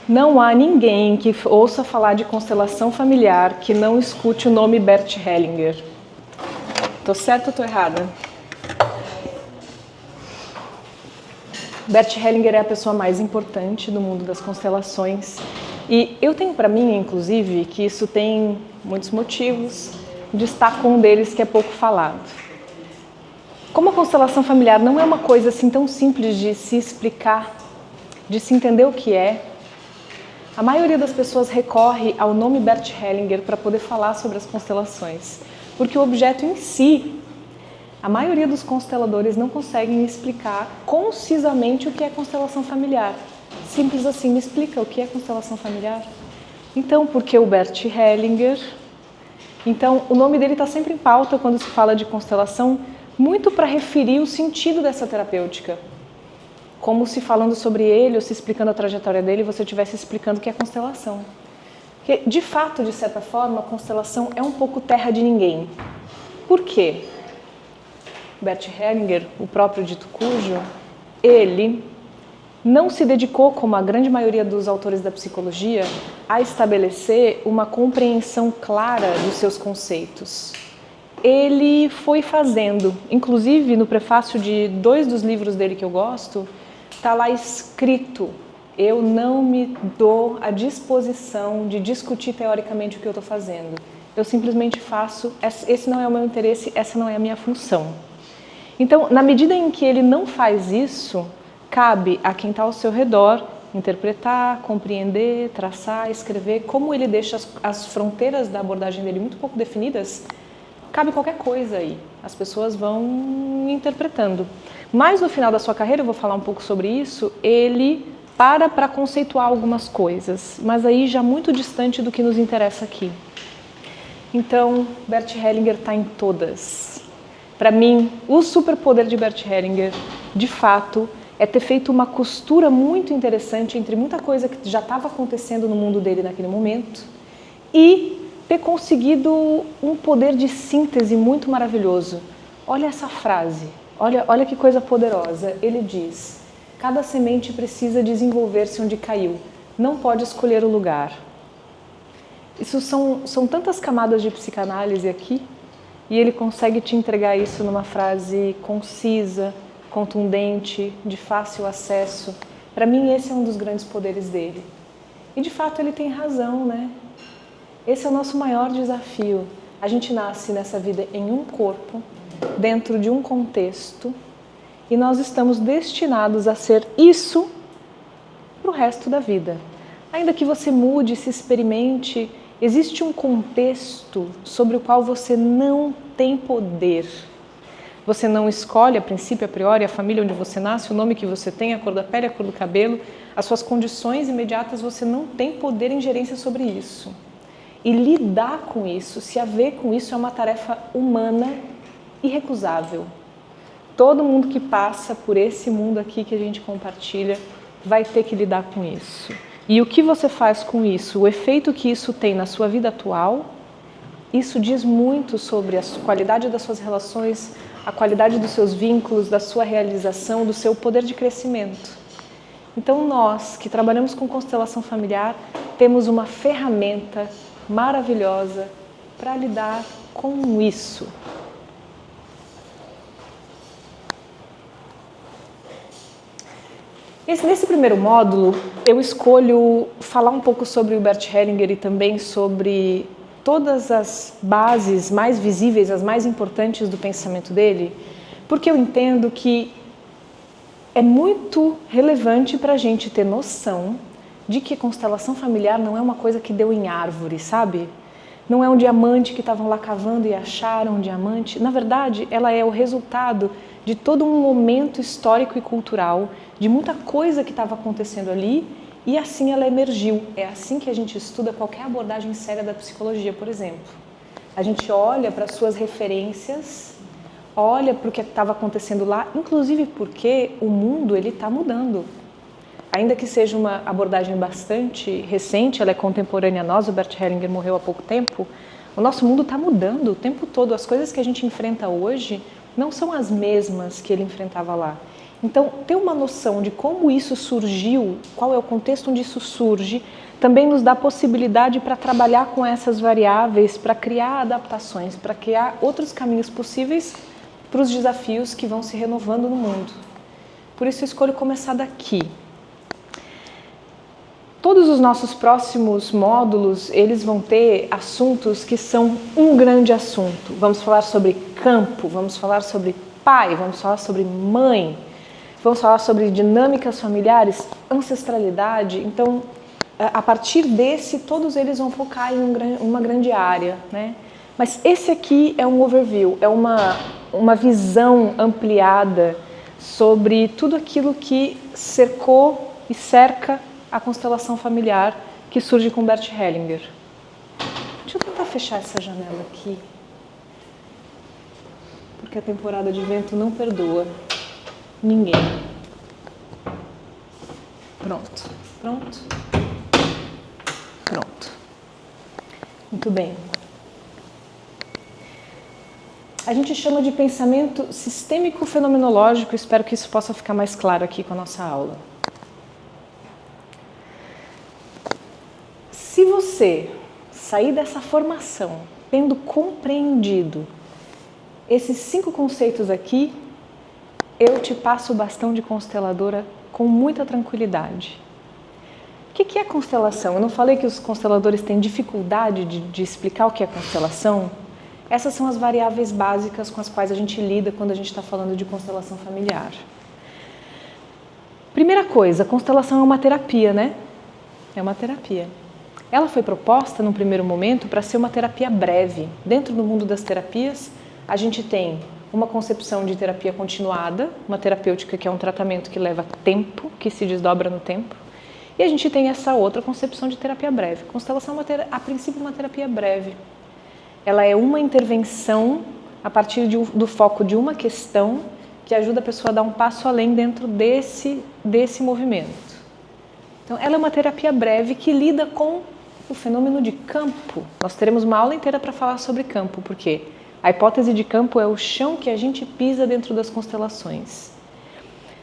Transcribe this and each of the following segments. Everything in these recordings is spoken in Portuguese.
Não há ninguém que ouça falar de constelação familiar que não escute o nome Bert Hellinger. Tô certa ou tô errada? Bert Hellinger é a pessoa mais importante do mundo das constelações. E eu tenho para mim, inclusive, que isso tem muitos motivos. Destaco um deles que é pouco falado. Como a constelação familiar não é uma coisa assim tão simples de se explicar, de se entender o que é, a maioria das pessoas recorre ao nome Bert Hellinger para poder falar sobre as constelações, porque o objeto em si, a maioria dos consteladores não conseguem explicar concisamente o que é constelação familiar. Simples assim, me explica o que é constelação familiar? Então, por que o Bert Hellinger? Então, o nome dele está sempre em pauta quando se fala de constelação, muito para referir o sentido dessa terapêutica. Como se falando sobre ele ou se explicando a trajetória dele, você estivesse explicando o que é constelação. Porque, de fato, de certa forma, a constelação é um pouco terra de ninguém. Por quê? Bert Hellinger, o próprio dito cujo, ele não se dedicou, como a grande maioria dos autores da psicologia, a estabelecer uma compreensão clara dos seus conceitos. Ele foi fazendo, inclusive no prefácio de 2 dos livros dele que eu gosto, está lá escrito: eu não me dou à disposição de discutir teoricamente o que eu estou fazendo. Eu simplesmente faço, esse não é o meu interesse, essa não é a minha função. Então, na medida em que ele não faz isso, cabe a quem está ao seu redor interpretar, compreender, traçar, escrever. Como ele deixa as fronteiras da abordagem dele muito pouco definidas, cabe qualquer coisa aí. As pessoas vão interpretando. Mas no final da sua carreira, eu vou falar um pouco sobre isso, ele para conceituar algumas coisas, mas aí já muito distante do que nos interessa aqui. Então, Bert Hellinger está em todas. Para mim, o superpoder de Bert Hellinger, de fato, é ter feito uma costura muito interessante entre muita coisa que já estava acontecendo no mundo dele naquele momento e ter conseguido um poder de síntese muito maravilhoso. Olha essa frase, olha que coisa poderosa. Ele diz: cada semente precisa desenvolver-se onde caiu, não pode escolher o lugar. Isso são tantas camadas de psicanálise aqui, e ele consegue te entregar isso numa frase concisa, contundente, de fácil acesso. Para mim, esse é um dos grandes poderes dele. E de fato ele tem razão, né? Esse é o nosso maior desafio. A gente nasce nessa vida em um corpo, dentro de um contexto, e nós estamos destinados a ser isso para o resto da vida. Ainda que você mude, se experimente, existe um contexto sobre o qual você não tem poder. Você não escolhe, a princípio, a priori, a família onde você nasce, o nome que você tem, a cor da pele, a cor do cabelo, as suas condições imediatas, você não tem poder em gerência sobre isso. E lidar com isso, se haver com isso, é uma tarefa humana irrecusável. Todo mundo que passa por esse mundo aqui que a gente compartilha vai ter que lidar com isso. E o que você faz com isso, o efeito que isso tem na sua vida atual, isso diz muito sobre a qualidade das suas relações, a qualidade dos seus vínculos, da sua realização, do seu poder de crescimento. Então nós, que trabalhamos com constelação familiar, temos uma ferramenta maravilhosa para lidar com isso. Nesse primeiro módulo, eu escolho falar um pouco sobre o Bert Hellinger e também sobre todas as bases mais visíveis, as mais importantes do pensamento dele, porque eu entendo que é muito relevante para a gente ter noção de que constelação familiar não é uma coisa que deu em árvore, sabe? Não é um diamante que estavam lá cavando e acharam um diamante. Na verdade, ela é o resultado de todo um momento histórico e cultural, de muita coisa que estava acontecendo ali, e assim ela emergiu. É assim que a gente estuda qualquer abordagem séria da psicologia, por exemplo. A gente olha para as suas referências, olha para o que estava acontecendo lá, inclusive porque o mundo está mudando. Ainda que seja uma abordagem bastante recente, ela é contemporânea a nós, o Bert Hellinger morreu há pouco tempo, o nosso mundo está mudando o tempo todo. As coisas que a gente enfrenta hoje não são as mesmas que ele enfrentava lá. Então, ter uma noção de como isso surgiu, qual é o contexto onde isso surge, também nos dá possibilidade para trabalhar com essas variáveis, para criar adaptações, para criar outros caminhos possíveis para os desafios que vão se renovando no mundo. Por isso eu escolho começar daqui. Todos os nossos próximos módulos, eles vão ter assuntos que são um grande assunto. Vamos falar sobre campo, vamos falar sobre pai, vamos falar sobre mãe, vamos falar sobre dinâmicas familiares, ancestralidade. Então, a partir desse, todos eles vão focar em uma grande área, né? Mas esse aqui é um overview, é uma visão ampliada sobre tudo aquilo que cercou e cerca a constelação familiar que surge com Bert Hellinger. Deixa eu tentar fechar essa janela aqui, porque a temporada de vento não perdoa ninguém. Pronto, pronto, pronto. Muito bem. A gente chama de pensamento sistêmico fenomenológico, espero que isso possa ficar mais claro aqui com a nossa aula. Se você sair dessa formação tendo compreendido esses 5 conceitos aqui, eu te passo o bastão de consteladora com muita tranquilidade. O que é constelação? Eu não falei que os consteladores têm dificuldade de explicar o que é constelação? Essas são as variáveis básicas com as quais a gente lida quando a gente está falando de constelação familiar. Primeira coisa, a constelação é uma terapia, né? É uma terapia. Ela foi proposta, num primeiro momento, para ser uma terapia breve. Dentro do mundo das terapias, a gente tem uma concepção de terapia continuada, uma terapêutica que é um tratamento que leva tempo, que se desdobra no tempo. E a gente tem essa outra concepção de terapia breve. Constelação é, a princípio, uma terapia breve. Ela é uma intervenção a partir do foco de uma questão que ajuda a pessoa a dar um passo além dentro desse movimento. Então, ela é uma terapia breve que lida com o fenômeno de campo. Nós teremos uma aula inteira para falar sobre campo, porque a hipótese de campo é o chão que a gente pisa dentro das constelações.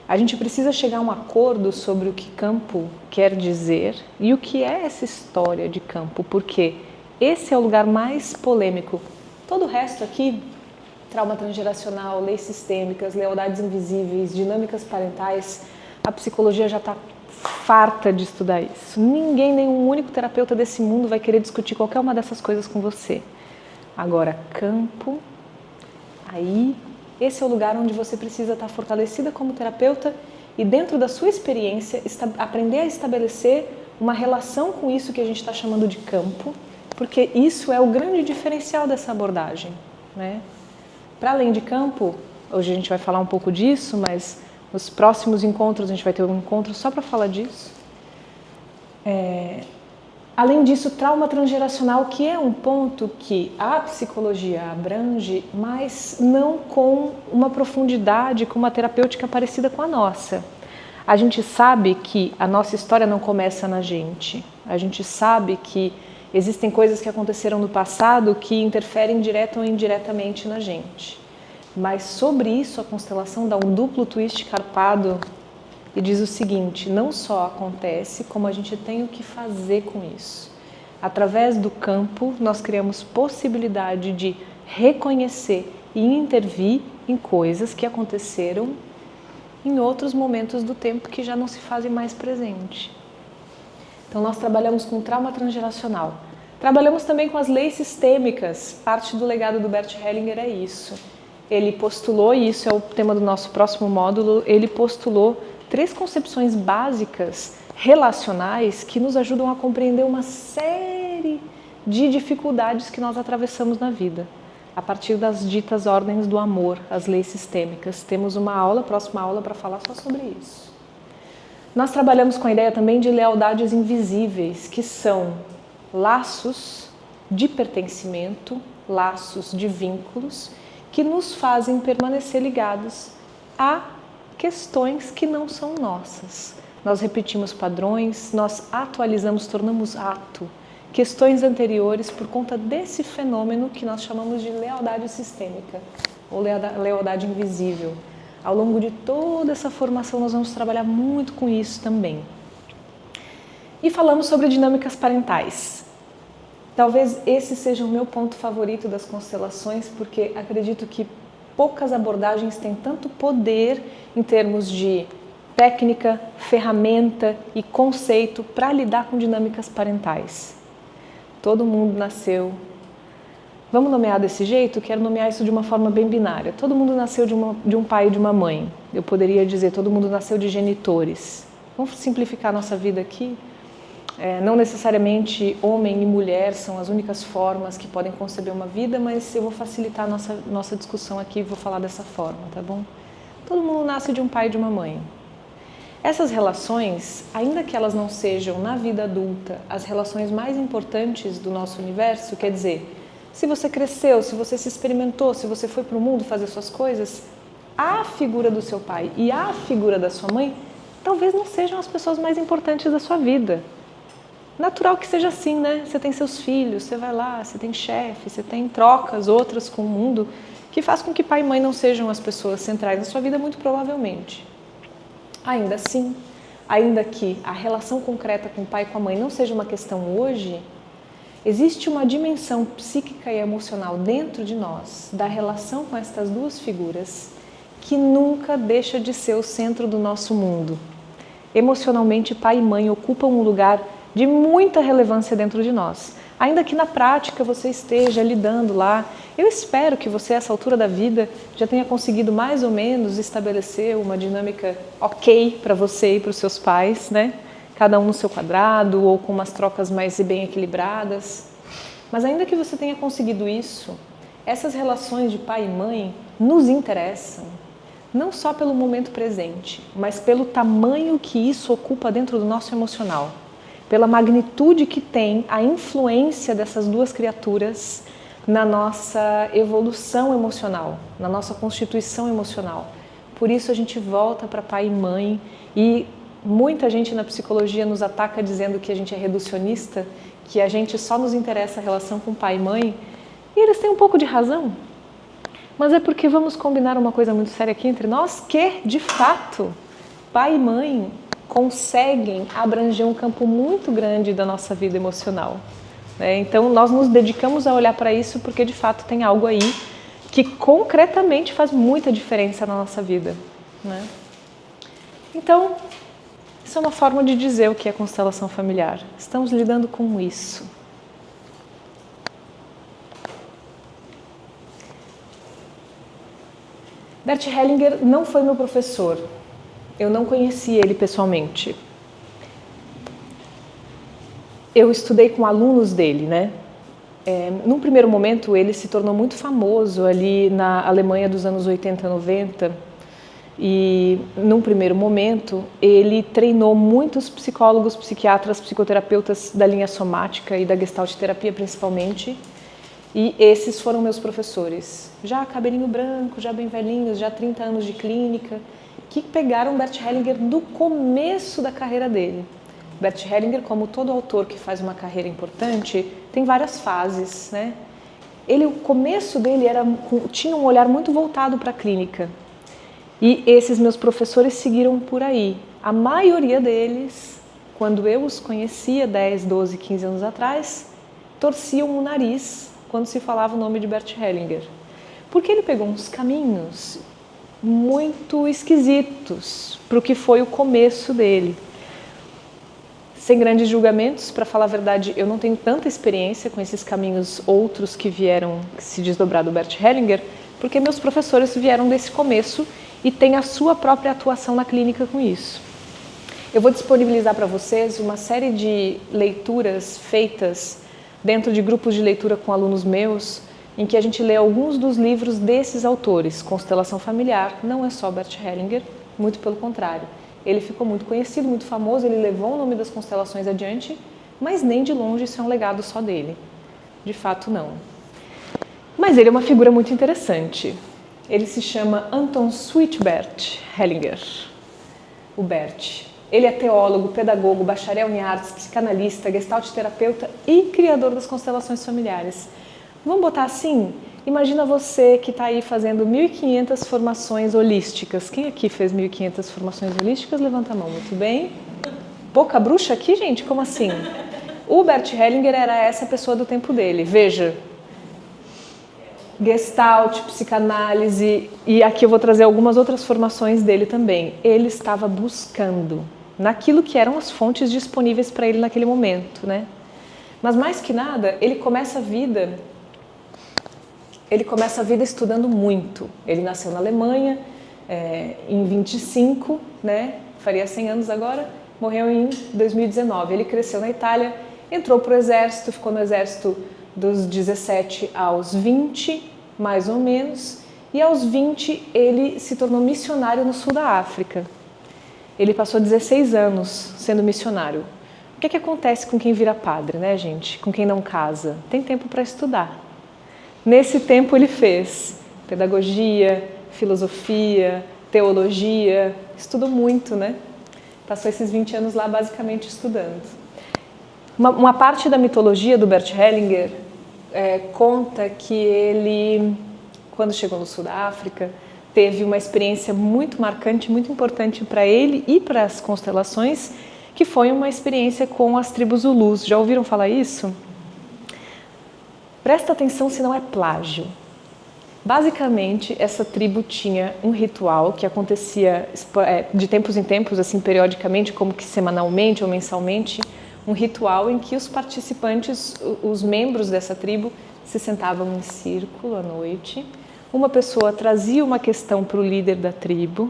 A gente precisa chegar a um acordo sobre o que campo quer dizer e o que é essa história de campo, porque esse é o lugar mais polêmico. Todo o resto aqui, trauma transgeracional, leis sistêmicas, lealdades invisíveis, dinâmicas parentais, a psicologia já está farta de estudar isso. Ninguém, nenhum único terapeuta desse mundo vai querer discutir qualquer uma dessas coisas com você. Agora, campo, aí, esse é o lugar onde você precisa estar fortalecida como terapeuta e dentro da sua experiência, aprender a estabelecer uma relação com isso que a gente está chamando de campo, porque isso é o grande diferencial dessa abordagem, né? Para além de campo, hoje a gente vai falar um pouco disso, mas nos próximos encontros a gente vai ter um encontro só para falar disso. Além disso, trauma transgeracional, que é um ponto que a psicologia abrange, mas não com uma profundidade, com uma terapêutica parecida com a nossa. A gente sabe que a nossa história não começa na gente. A gente sabe que existem coisas que aconteceram no passado que interferem direta ou indiretamente na gente. Mas sobre isso a constelação dá um duplo twist carpado e diz o seguinte: não só acontece, como a gente tem o que fazer com isso. Através do campo, nós criamos possibilidade de reconhecer e intervir em coisas que aconteceram em outros momentos do tempo que já não se fazem mais presente. Então nós trabalhamos com trauma transgeracional. Trabalhamos também com as leis sistêmicas. Parte do legado do Bert Hellinger é isso. Ele postulou, e isso é o tema do nosso próximo módulo, ele postulou 3 concepções básicas relacionais que nos ajudam a compreender uma série de dificuldades que nós atravessamos na vida, a partir das ditas ordens do amor, as leis sistêmicas. Temos uma aula, próxima aula, para falar só sobre isso. Nós trabalhamos com a ideia também de lealdades invisíveis, que são laços de pertencimento, laços de vínculos, que nos fazem permanecer ligados a questões que não são nossas. Nós repetimos padrões, nós atualizamos, tornamos ato questões anteriores por conta desse fenômeno que nós chamamos de lealdade sistêmica ou lealdade invisível. Ao longo de toda essa formação nós vamos trabalhar muito com isso também. E falamos sobre dinâmicas parentais. Talvez esse seja o meu ponto favorito das constelações, porque acredito que poucas abordagens têm tanto poder em termos de técnica, ferramenta e conceito para lidar com dinâmicas parentais. Todo mundo nasceu. Vamos nomear desse jeito? Quero nomear isso de uma forma bem binária. Todo mundo nasceu de um pai e de uma mãe. Eu poderia dizer, todo mundo nasceu de genitores. Vamos simplificar a nossa vida aqui? Não necessariamente homem e mulher são as únicas formas que podem conceber uma vida, mas eu vou facilitar a nossa discussão aqui e vou falar dessa forma, tá bom? Todo mundo nasce de um pai e de uma mãe. Essas relações, ainda que elas não sejam na vida adulta as relações mais importantes do nosso universo, quer dizer, se você cresceu, se você se experimentou, se você foi para o mundo fazer suas coisas, a figura do seu pai e a figura da sua mãe talvez não sejam as pessoas mais importantes da sua vida. Natural que seja assim, né? Você tem seus filhos, você vai lá, você tem chefe, você tem trocas outras com o mundo, que faz com que pai e mãe não sejam as pessoas centrais na sua vida, muito provavelmente. Ainda assim, ainda que a relação concreta com o pai e com a mãe não seja uma questão hoje, existe uma dimensão psíquica e emocional dentro de nós, da relação com estas duas figuras, que nunca deixa de ser o centro do nosso mundo. Emocionalmente, pai e mãe ocupam um lugar de muita relevância dentro de nós. Ainda que na prática você esteja lidando lá, eu espero que você, a essa altura da vida, já tenha conseguido mais ou menos estabelecer uma dinâmica ok para você e para os seus pais, né? Cada um no seu quadrado ou com umas trocas mais bem equilibradas. Mas ainda que você tenha conseguido isso, essas relações de pai e mãe nos interessam, não só pelo momento presente, mas pelo tamanho que isso ocupa dentro do nosso emocional. Pela magnitude que tem a influência dessas duas criaturas na nossa evolução emocional, na nossa constituição emocional. Por isso a gente volta para pai e mãe e muita gente na psicologia nos ataca dizendo que a gente é reducionista, que a gente só nos interessa a relação com pai e mãe, e eles têm um pouco de razão. Mas é porque vamos combinar uma coisa muito séria aqui entre nós, que, de fato, pai e mãe conseguem abranger um campo muito grande da nossa vida emocional. Então, nós nos dedicamos a olhar para isso porque, de fato, tem algo aí que concretamente faz muita diferença na nossa vida. Então, isso é uma forma de dizer o que é constelação familiar. Estamos lidando com isso. Bert Hellinger não foi meu professor. Eu não conheci ele pessoalmente. Eu estudei com alunos dele, né? Num primeiro momento, ele se tornou muito famoso ali na Alemanha dos anos 80, 90. E, num primeiro momento, ele treinou muitos psicólogos, psiquiatras, psicoterapeutas da linha somática e da gestalt terapia, principalmente. E esses foram meus professores. Já cabelinho branco, já bem velhinhos, já 30 anos de clínica, que pegaram Bert Hellinger no começo da carreira dele. Bert Hellinger, como todo autor que faz uma carreira importante, tem várias fases, né? O começo dele tinha um olhar muito voltado para a clínica. E esses meus professores seguiram por aí. A maioria deles, quando eu os conhecia 10, 12, 15 anos atrás, torciam o nariz quando se falava o nome de Bert Hellinger. Porque ele pegou uns caminhos muito esquisitos para o que foi o começo dele. Sem grandes julgamentos, para falar a verdade, eu não tenho tanta experiência com esses caminhos outros que vieram se desdobrar do Bert Hellinger, porque meus professores vieram desse começo e têm a sua própria atuação na clínica com isso. Eu vou disponibilizar para vocês uma série de leituras feitas dentro de grupos de leitura com alunos meus, em que a gente lê alguns dos livros desses autores. Constelação Familiar não é só Bert Hellinger, muito pelo contrário. Ele ficou muito conhecido, muito famoso, ele levou o nome das constelações adiante, mas nem de longe isso é um legado só dele. De fato, não. Mas ele é uma figura muito interessante. Ele se chama Anton Sweetbert Hellinger, o Bert. Ele é teólogo, pedagogo, bacharel em artes, psicanalista, gestalt terapeuta e criador das constelações familiares. Vamos botar assim, Imagina você que está aí fazendo 1.500 formações holísticas. Quem aqui fez 1.500 formações holísticas? Levanta a mão, muito bem. Pouca bruxa aqui, gente? Como assim? O Bert Hellinger era essa pessoa do tempo dele. Veja, Gestalt, psicanálise, e aqui eu vou trazer algumas outras formações dele também. Ele estava buscando naquilo que eram as fontes disponíveis para ele naquele momento, né? Mas mais que nada, ele começa a vida estudando muito. Ele nasceu na Alemanha em 25, né? Faria 100 anos agora, morreu em 2019. Ele cresceu na Itália, entrou para o exército, ficou no exército dos 17 aos 20, mais ou menos, e aos 20 ele se tornou missionário no sul da África. Ele passou 16 anos sendo missionário. O que acontece com quem vira padre, né, gente? Com quem não casa? Tem tempo para estudar. Nesse tempo ele fez pedagogia, filosofia, teologia, estudou muito, né? Passou esses 20 anos lá basicamente estudando. Uma parte da mitologia do Bert Hellinger conta que ele, quando chegou no sul da África, teve uma experiência muito marcante, muito importante para ele e para as constelações, que foi uma experiência com as tribos Zulus. Já ouviram falar isso? Presta atenção se não é plágio. Basicamente, essa tribo tinha um ritual que acontecia de tempos em tempos, assim, periodicamente, como que semanalmente ou mensalmente, um ritual em que os participantes, os membros dessa tribo, se sentavam em círculo à noite. Uma pessoa trazia uma questão para o líder da tribo.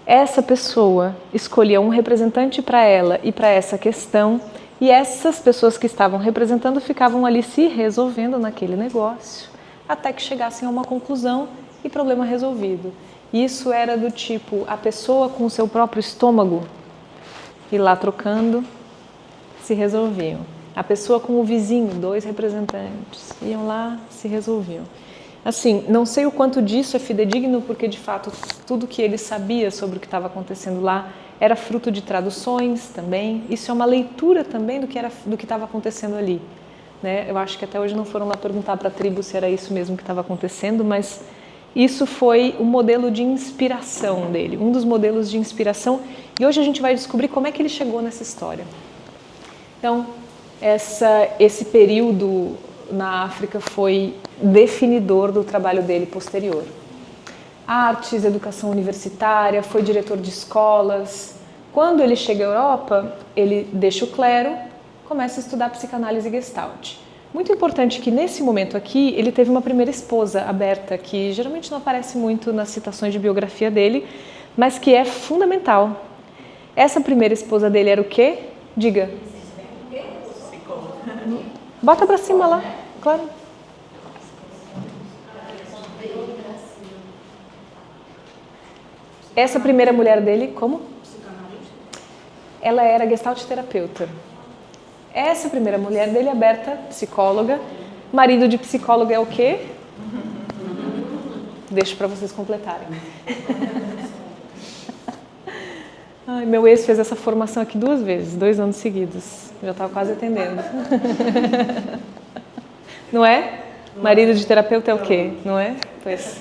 Essa pessoa escolhia um representante para ela e para essa questão, e essas pessoas que estavam representando ficavam ali se resolvendo naquele negócio, até que chegassem a uma conclusão e problema resolvido. Isso era do tipo, a pessoa com o seu próprio estômago, ir lá trocando, se resolviam. A pessoa com o vizinho, 2 representantes, iam lá, se resolviam. Assim, não sei o quanto disso é fidedigno, porque de fato tudo que ele sabia sobre o que estava acontecendo lá era fruto de traduções também. Isso é uma leitura também do que estava acontecendo ali, né? Eu acho que até hoje não foram lá perguntar para a tribo se era isso mesmo que estava acontecendo, mas isso foi o modelo de inspiração dele, um dos modelos de inspiração. E hoje a gente vai descobrir como é que ele chegou nessa história. Então, esse período na África foi definidor do trabalho dele posterior. Artes, educação universitária, foi diretor de escolas. Quando ele chega à Europa, ele deixa o clero, começa a estudar psicanálise e Gestalt. Muito importante que nesse momento aqui, ele teve uma primeira esposa, a Berta, que geralmente não aparece muito nas citações de biografia dele, mas que é fundamental. Essa primeira esposa dele era o quê? Diga. Bota pra cima lá, claro. Essa primeira mulher dele, como? Ela era gestalt terapeuta. Essa primeira mulher dele, a Berta, psicóloga. Marido de psicóloga é o quê? Deixo para vocês completarem. Ai, meu ex fez essa formação aqui 2 vezes, 2 anos seguidos. Já estava quase atendendo. Não é? Marido de terapeuta é o quê? Não é? Pois.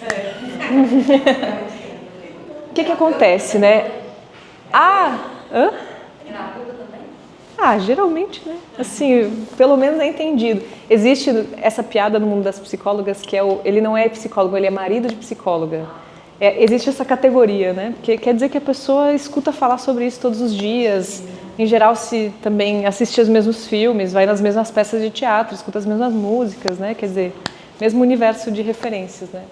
O que acontece, né? Hã? Geralmente, né? Assim, pelo menos é entendido. Existe essa piada no mundo das psicólogas que ele não é psicólogo, ele é marido de psicóloga. Existe essa categoria, né? Porque quer dizer que a pessoa escuta falar sobre isso todos os dias. Em geral, se também assiste os mesmos filmes, vai nas mesmas peças de teatro, escuta as mesmas músicas, né? Quer dizer, mesmo universo de referências, né?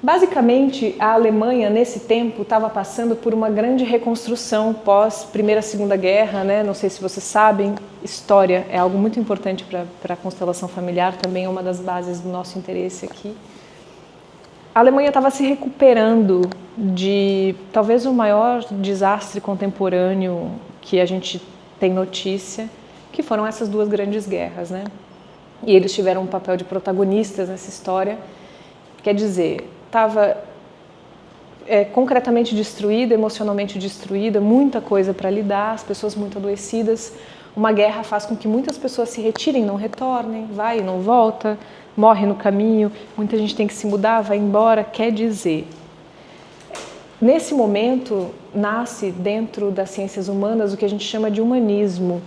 Basicamente, a Alemanha, nesse tempo, estava passando por uma grande reconstrução pós Primeira e Segunda Guerra, né? Não sei se vocês sabem, história é algo muito importante para a constelação familiar, também é uma das bases do nosso interesse aqui. A Alemanha estava se recuperando de talvez o maior desastre contemporâneo que a gente tem notícia, que foram essas 2 grandes guerras, né? E eles tiveram um papel de protagonistas nessa história. Quer dizer, estava concretamente destruída, emocionalmente destruída, muita coisa para lidar, as pessoas muito adoecidas. Uma guerra faz com que muitas pessoas se retirem, não retornem, vai e não volta. morre no caminho, muita gente tem que se mudar, vai embora, quer dizer. Nesse momento, nasce dentro das ciências humanas o que a gente chama de humanismo.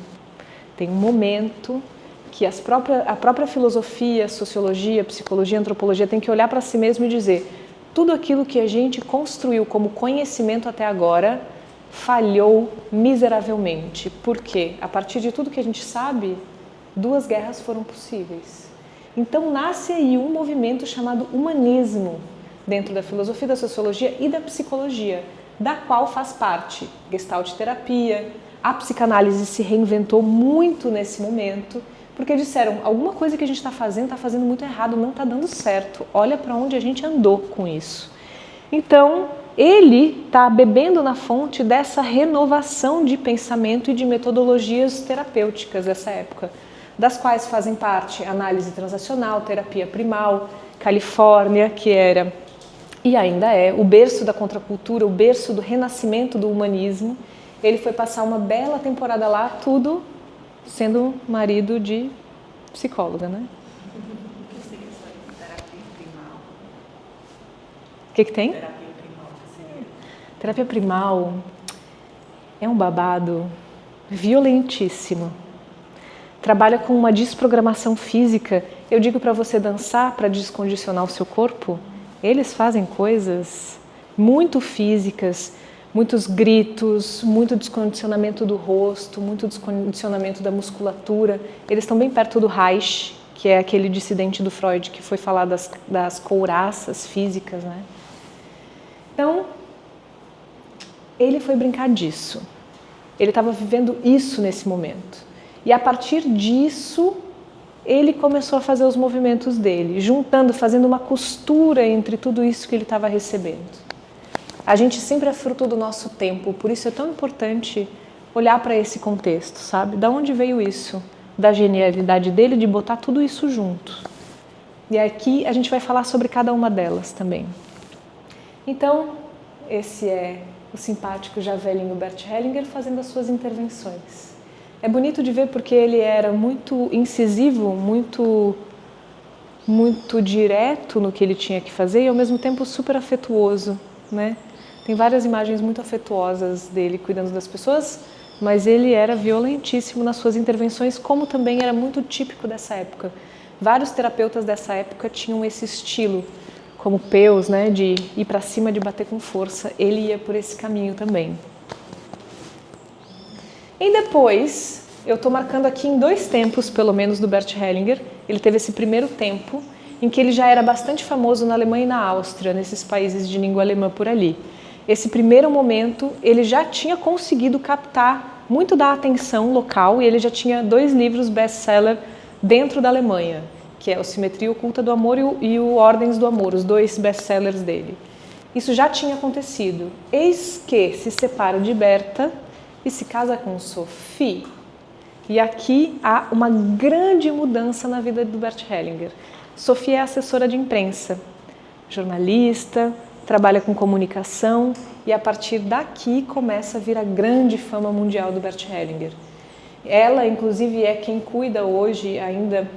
Tem um momento que a própria filosofia, sociologia, psicologia, antropologia tem que olhar para si mesmo e dizer: tudo aquilo que a gente construiu como conhecimento até agora falhou miseravelmente. Por quê? A partir de tudo que a gente sabe, 2 guerras foram possíveis. Então nasce aí um movimento chamado humanismo, dentro da filosofia, da sociologia e da psicologia, da qual faz parte Gestalt terapia. A psicanálise se reinventou muito nesse momento, porque disseram, alguma coisa que a gente está fazendo muito errado, não está dando certo, olha para onde a gente andou com isso. Então, ele está bebendo na fonte dessa renovação de pensamento e de metodologias terapêuticas dessa época, das quais fazem parte análise transacional, terapia primal, Califórnia, que era e ainda é o berço da contracultura, o berço do renascimento do humanismo. Ele foi passar uma bela temporada lá, tudo sendo marido de psicóloga, né? O que tem? Terapia primal é um babado violentíssimo. Trabalha com uma desprogramação física. Eu digo para você dançar para descondicionar o seu corpo. Eles fazem coisas muito físicas, muitos gritos, muito descondicionamento do rosto, muito descondicionamento da musculatura. Eles estão bem perto do Reich, que é aquele dissidente do Freud que foi falar das couraças físicas, né? Então, ele foi brincar disso. Ele estava vivendo isso nesse momento. E a partir disso, ele começou a fazer os movimentos dele, juntando, fazendo uma costura entre tudo isso que ele estava recebendo. A gente sempre é fruto do nosso tempo, por isso é tão importante olhar para esse contexto, sabe? Da onde veio isso? Da genialidade dele de botar tudo isso junto. E aqui a gente vai falar sobre cada uma delas também. Então, esse é o simpático já velhinho Bert Hellinger fazendo as suas intervenções. É bonito de ver porque ele era muito incisivo, muito direto no que ele tinha que fazer e ao mesmo tempo super afetuoso, né? Tem várias imagens muito afetuosas dele cuidando das pessoas, mas ele era violentíssimo nas suas intervenções, como também era muito típico dessa época. Vários terapeutas dessa época tinham esse estilo, como Peus, né, de ir para cima, de bater com força. Ele ia por esse caminho também. E depois, eu estou marcando aqui em 2 tempos, pelo menos, do Bert Hellinger. Ele teve esse primeiro tempo, em que ele já era bastante famoso na Alemanha e na Áustria, nesses países de língua alemã por ali. Esse primeiro momento, ele já tinha conseguido captar muito da atenção local e ele já tinha 2 livros best-seller dentro da Alemanha, que é o Simetria Oculta do Amor e o Ordens do Amor, os 2 best-sellers dele. Isso já tinha acontecido. Eis que se separa de Berta e se casa com Sophie. E aqui há uma grande mudança na vida do Bert Hellinger. Sophie é assessora de imprensa, jornalista, trabalha com comunicação e a partir daqui começa a vir a grande fama mundial do Bert Hellinger. Ela, inclusive, é quem cuida hoje ainda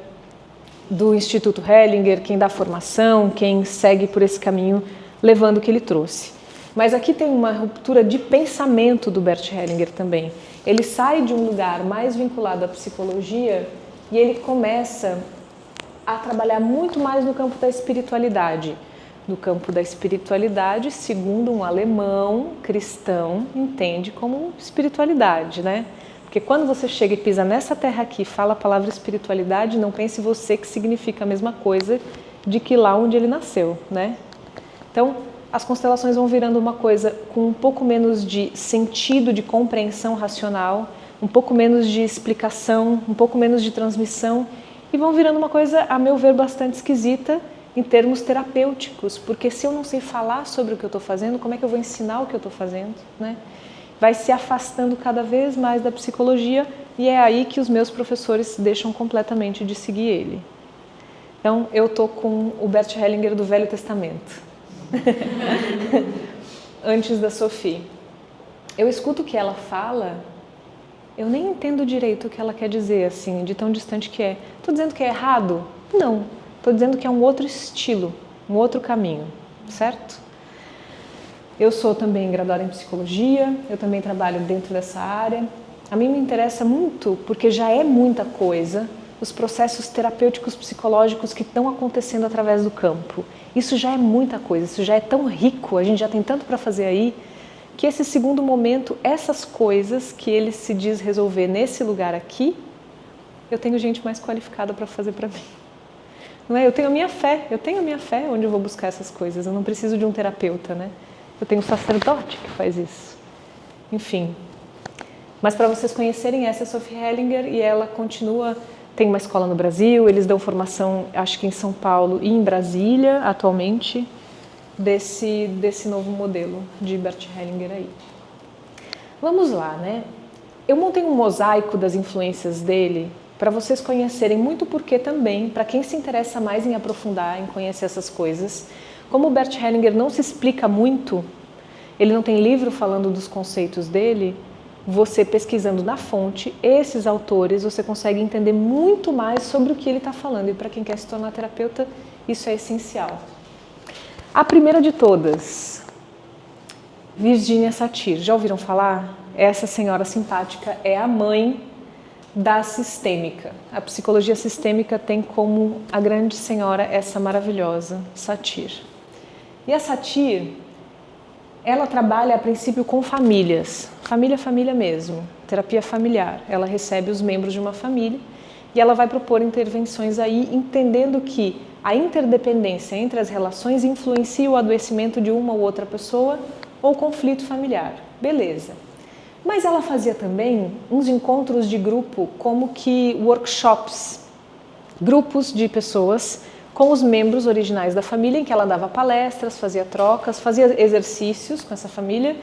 do Instituto Hellinger, quem dá formação, quem segue por esse caminho, levando o que ele trouxe. Mas aqui tem uma ruptura de pensamento do Bert Hellinger também. Ele sai de um lugar mais vinculado à psicologia e ele começa a trabalhar muito mais no campo da espiritualidade. No campo da espiritualidade, segundo um alemão cristão, entende como espiritualidade, né? Porque quando você chega e pisa nessa terra aqui e fala a palavra espiritualidade, não pense você que significa a mesma coisa de que lá onde ele nasceu, né? Então, as constelações vão virando uma coisa com um pouco menos de sentido, de compreensão racional, um pouco menos de explicação, um pouco menos de transmissão e vão virando uma coisa, a meu ver, bastante esquisita em termos terapêuticos, porque se eu não sei falar sobre o que eu estou fazendo, como é que eu vou ensinar o que eu estou fazendo, né? Vai se afastando cada vez mais da psicologia e é aí que os meus professores deixam completamente de seguir ele. Então, eu estou com o Bert Hellinger do Velho Testamento. Antes da Sophie. Eu escuto o que ela fala, eu nem entendo direito o que ela quer dizer, assim, de tão distante que é. Estou dizendo que é errado? Não. Estou dizendo que é um outro estilo, um outro caminho, certo? Eu sou também graduada em psicologia, eu também trabalho dentro dessa área. A mim me interessa muito, porque já é muita coisa, os processos terapêuticos psicológicos que estão acontecendo através do campo. Isso já é muita coisa, isso já é tão rico, a gente já tem tanto para fazer aí, que esse segundo momento, essas coisas que ele se diz resolver nesse lugar aqui, eu tenho gente mais qualificada para fazer para mim. Não é? Eu tenho a minha fé onde eu vou buscar essas coisas, eu não preciso de um terapeuta, né? Eu tenho um sacerdote que faz isso. Enfim. Mas para vocês conhecerem, essa é a Sophie Hellinger e ela continua, tem uma escola no Brasil, eles dão formação, acho que em São Paulo e em Brasília, atualmente, desse novo modelo de Bert Hellinger aí. Vamos lá, né? Eu montei um mosaico das influências dele para vocês conhecerem muito porque também, para quem se interessa mais em aprofundar, em conhecer essas coisas, como o Bert Hellinger não se explica muito, ele não tem livro falando dos conceitos dele, você pesquisando na fonte, esses autores, você consegue entender muito mais sobre o que ele está falando. E para quem quer se tornar terapeuta, isso é essencial. A primeira de todas, Virginia Satir. Já ouviram falar? Essa senhora simpática é a mãe da sistêmica. A psicologia sistêmica tem como a grande senhora essa maravilhosa Satir. E a Satir, ela trabalha a princípio com famílias, família mesmo, terapia familiar. Ela recebe os membros de uma família e ela vai propor intervenções aí, entendendo que a interdependência entre as relações influencia o adoecimento de uma ou outra pessoa ou conflito familiar. Beleza. Mas ela fazia também uns encontros de grupo, como que workshops, grupos de pessoas com os membros originais da família, em que ela dava palestras, fazia trocas, fazia exercícios com essa família.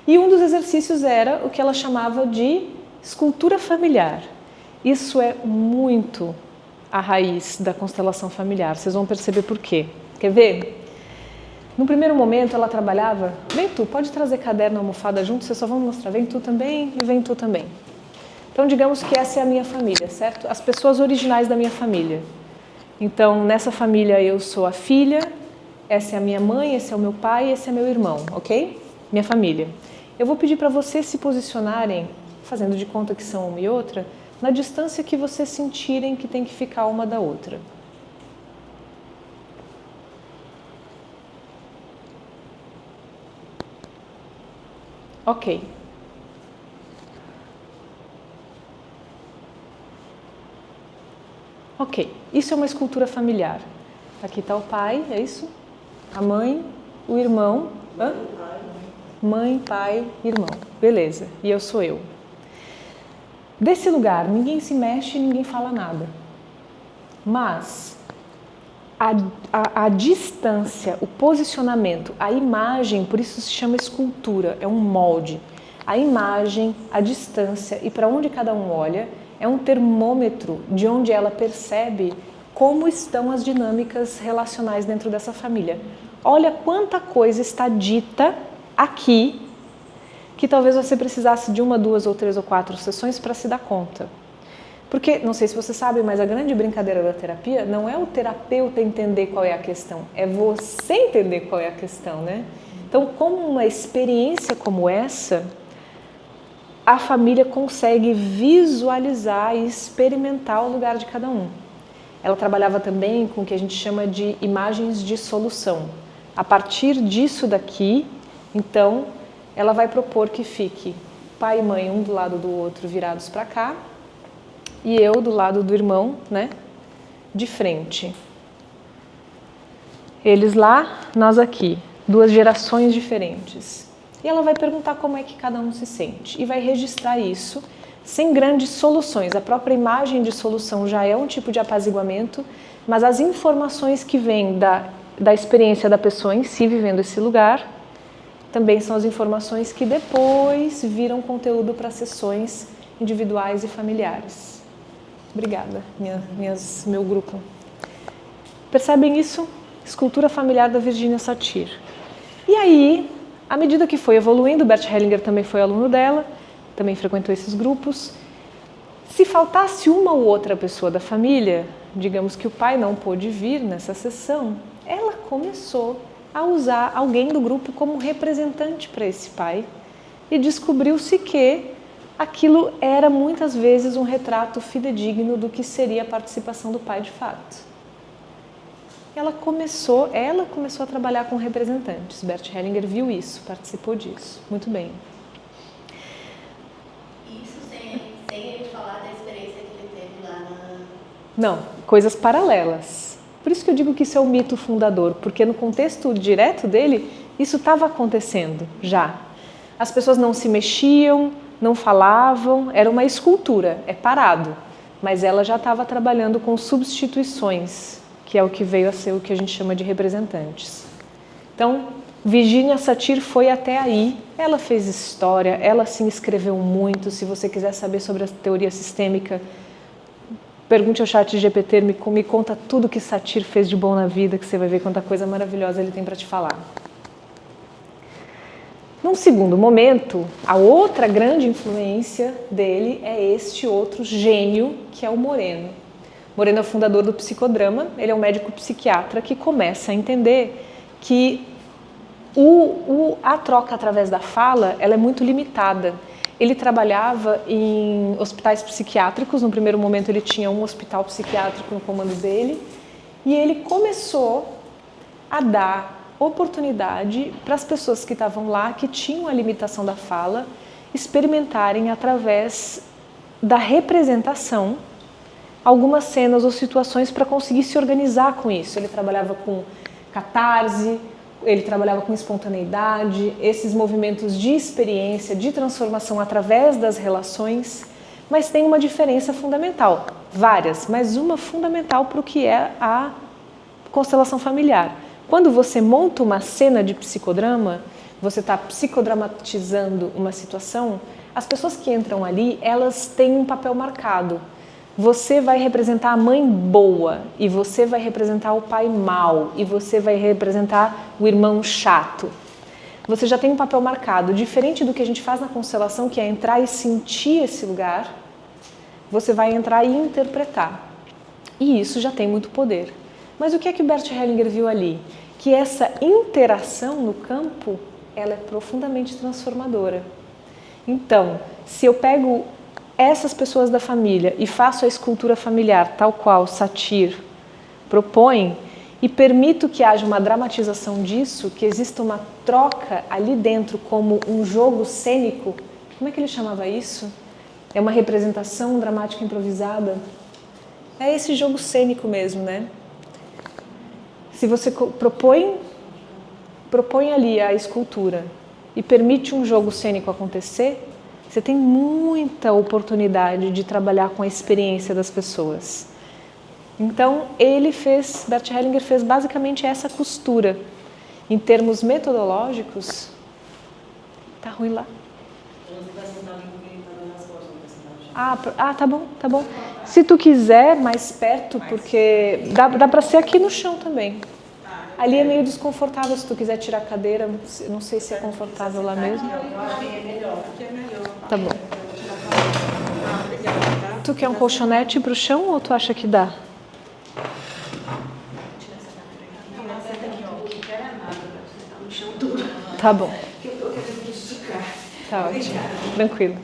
E um dos exercícios era o que ela chamava de escultura familiar. Isso é muito a raiz da constelação familiar, vocês vão perceber por quê. Quer ver? No primeiro momento ela trabalhava, vem tu, pode trazer caderno e almofada junto, vocês só vão mostrar, vem tu também e vem tu também. Então digamos que essa é a minha família, certo? As pessoas originais da minha família. Então nessa família eu sou a filha, essa é a minha mãe, esse é o meu pai, esse é meu irmão, ok? Minha família. Eu vou pedir para vocês se posicionarem, fazendo de conta que são uma e outra, na distância que vocês sentirem que tem que ficar uma da outra. Ok. Ok, isso é uma escultura familiar. Aqui está o pai, é isso? A mãe, o irmão. Hã? Mãe, pai, irmão. Beleza, e eu sou eu. Desse lugar, ninguém se mexe, ninguém fala nada. Mas a distância, o posicionamento, a imagem, por isso se chama escultura, é um molde. A imagem, a distância e para onde cada um olha é um termômetro de onde ela percebe como estão as dinâmicas relacionais dentro dessa família. Olha quanta coisa está dita aqui que talvez você precisasse de 1, 2 ou 3 ou 4 sessões para se dar conta. Porque, não sei se você sabe, mas a grande brincadeira da terapia não é o terapeuta entender qual é a questão, é você entender qual é a questão, né? Então, com uma experiência como essa, a família consegue visualizar e experimentar o lugar de cada um. Ela trabalhava também com o que a gente chama de imagens de solução. A partir disso daqui, então, ela vai propor que fique pai e mãe um do lado do outro virados para cá e eu do lado do irmão, né, de frente. Eles lá, nós aqui, 2 gerações diferentes. E ela vai perguntar como é que cada um se sente e vai registrar isso sem grandes soluções. A própria imagem de solução já é um tipo de apaziguamento, mas as informações que vêm da experiência da pessoa em si vivendo esse lugar também são as informações que depois viram conteúdo para sessões individuais e familiares. Obrigada, meu grupo. Percebem isso? Escultura familiar da Virginia Satir. E aí, à medida que foi evoluindo, Bert Hellinger também foi aluno dela, também frequentou esses grupos, Se faltasse uma ou outra pessoa da família, digamos que o pai não pôde vir nessa sessão, ela começou a usar alguém do grupo como representante para esse pai e descobriu-se que aquilo era muitas vezes um retrato fidedigno do que seria a participação do pai de fato. Ela começou a trabalhar com representantes. Bert Hellinger viu isso, participou disso. Muito bem. Isso sem ele falar da experiência que ele teve lá na... Não, coisas paralelas. Por isso que eu digo que isso é o mito fundador, porque no contexto direto dele, isso estava acontecendo já. As pessoas não se mexiam, não falavam, era uma escultura, é parado. Mas ela já estava trabalhando com substituições, que é o que veio a ser o que a gente chama de representantes. Então, Virginia Satir foi até aí, ela fez história, ela sim escreveu muito. Se você quiser saber sobre a teoria sistêmica, pergunte ao ChatGPT, me conta tudo que Satir fez de bom na vida, que você vai ver quanta coisa maravilhosa ele tem para te falar. Num segundo momento, a outra grande influência dele é este outro gênio, que é o Moreno. Moreno é o fundador do psicodrama, ele é um médico psiquiatra que começa a entender que a troca através da fala ela é muito limitada. Ele trabalhava em hospitais psiquiátricos, no primeiro momento ele tinha um hospital psiquiátrico no comando dele, e ele começou a dar oportunidade para as pessoas que estavam lá, que tinham a limitação da fala, experimentarem através da representação algumas cenas ou situações para conseguir se organizar com isso. Ele trabalhava com catarse, ele trabalhava com espontaneidade, esses movimentos de experiência, de transformação através das relações, mas tem uma diferença fundamental, várias, mas uma fundamental para o que é a constelação familiar. Quando você monta uma cena de psicodrama, você está psicodramatizando uma situação, as pessoas que entram ali, elas têm um papel marcado. Você vai representar a mãe boa, e você vai representar o pai mau, e você vai representar o irmão chato. Você já tem um papel marcado, diferente do que a gente faz na constelação, que é entrar e sentir esse lugar, você vai entrar e interpretar. E isso já tem muito poder. Mas o que é que o Bert Hellinger viu ali? Que essa interação no campo, ela é profundamente transformadora. Então, se eu pego essas pessoas da família e faço a escultura familiar tal qual Satir propõe e permito que haja uma dramatização disso, que exista uma troca ali dentro como um jogo cênico, como é que ele chamava isso? É uma representação dramática improvisada? É esse jogo cênico mesmo, né? Se você propõe ali a escultura e permite um jogo cênico acontecer, você tem muita oportunidade de trabalhar com a experiência das pessoas. Então, Bert Hellinger fez basicamente essa costura. Em termos metodológicos, tá ruim lá? Tá bom. Se tu quiser mais perto, porque dá para ser aqui no chão também. Ali é meio desconfortável, se tu quiser tirar a cadeira, não sei se é confortável lá mesmo. Eu acho que é melhor, aqui é melhor. Tá bom. Tu quer um colchonete pro chão ou tu acha que dá? Tá bom. Tá ótimo. Tranquilo.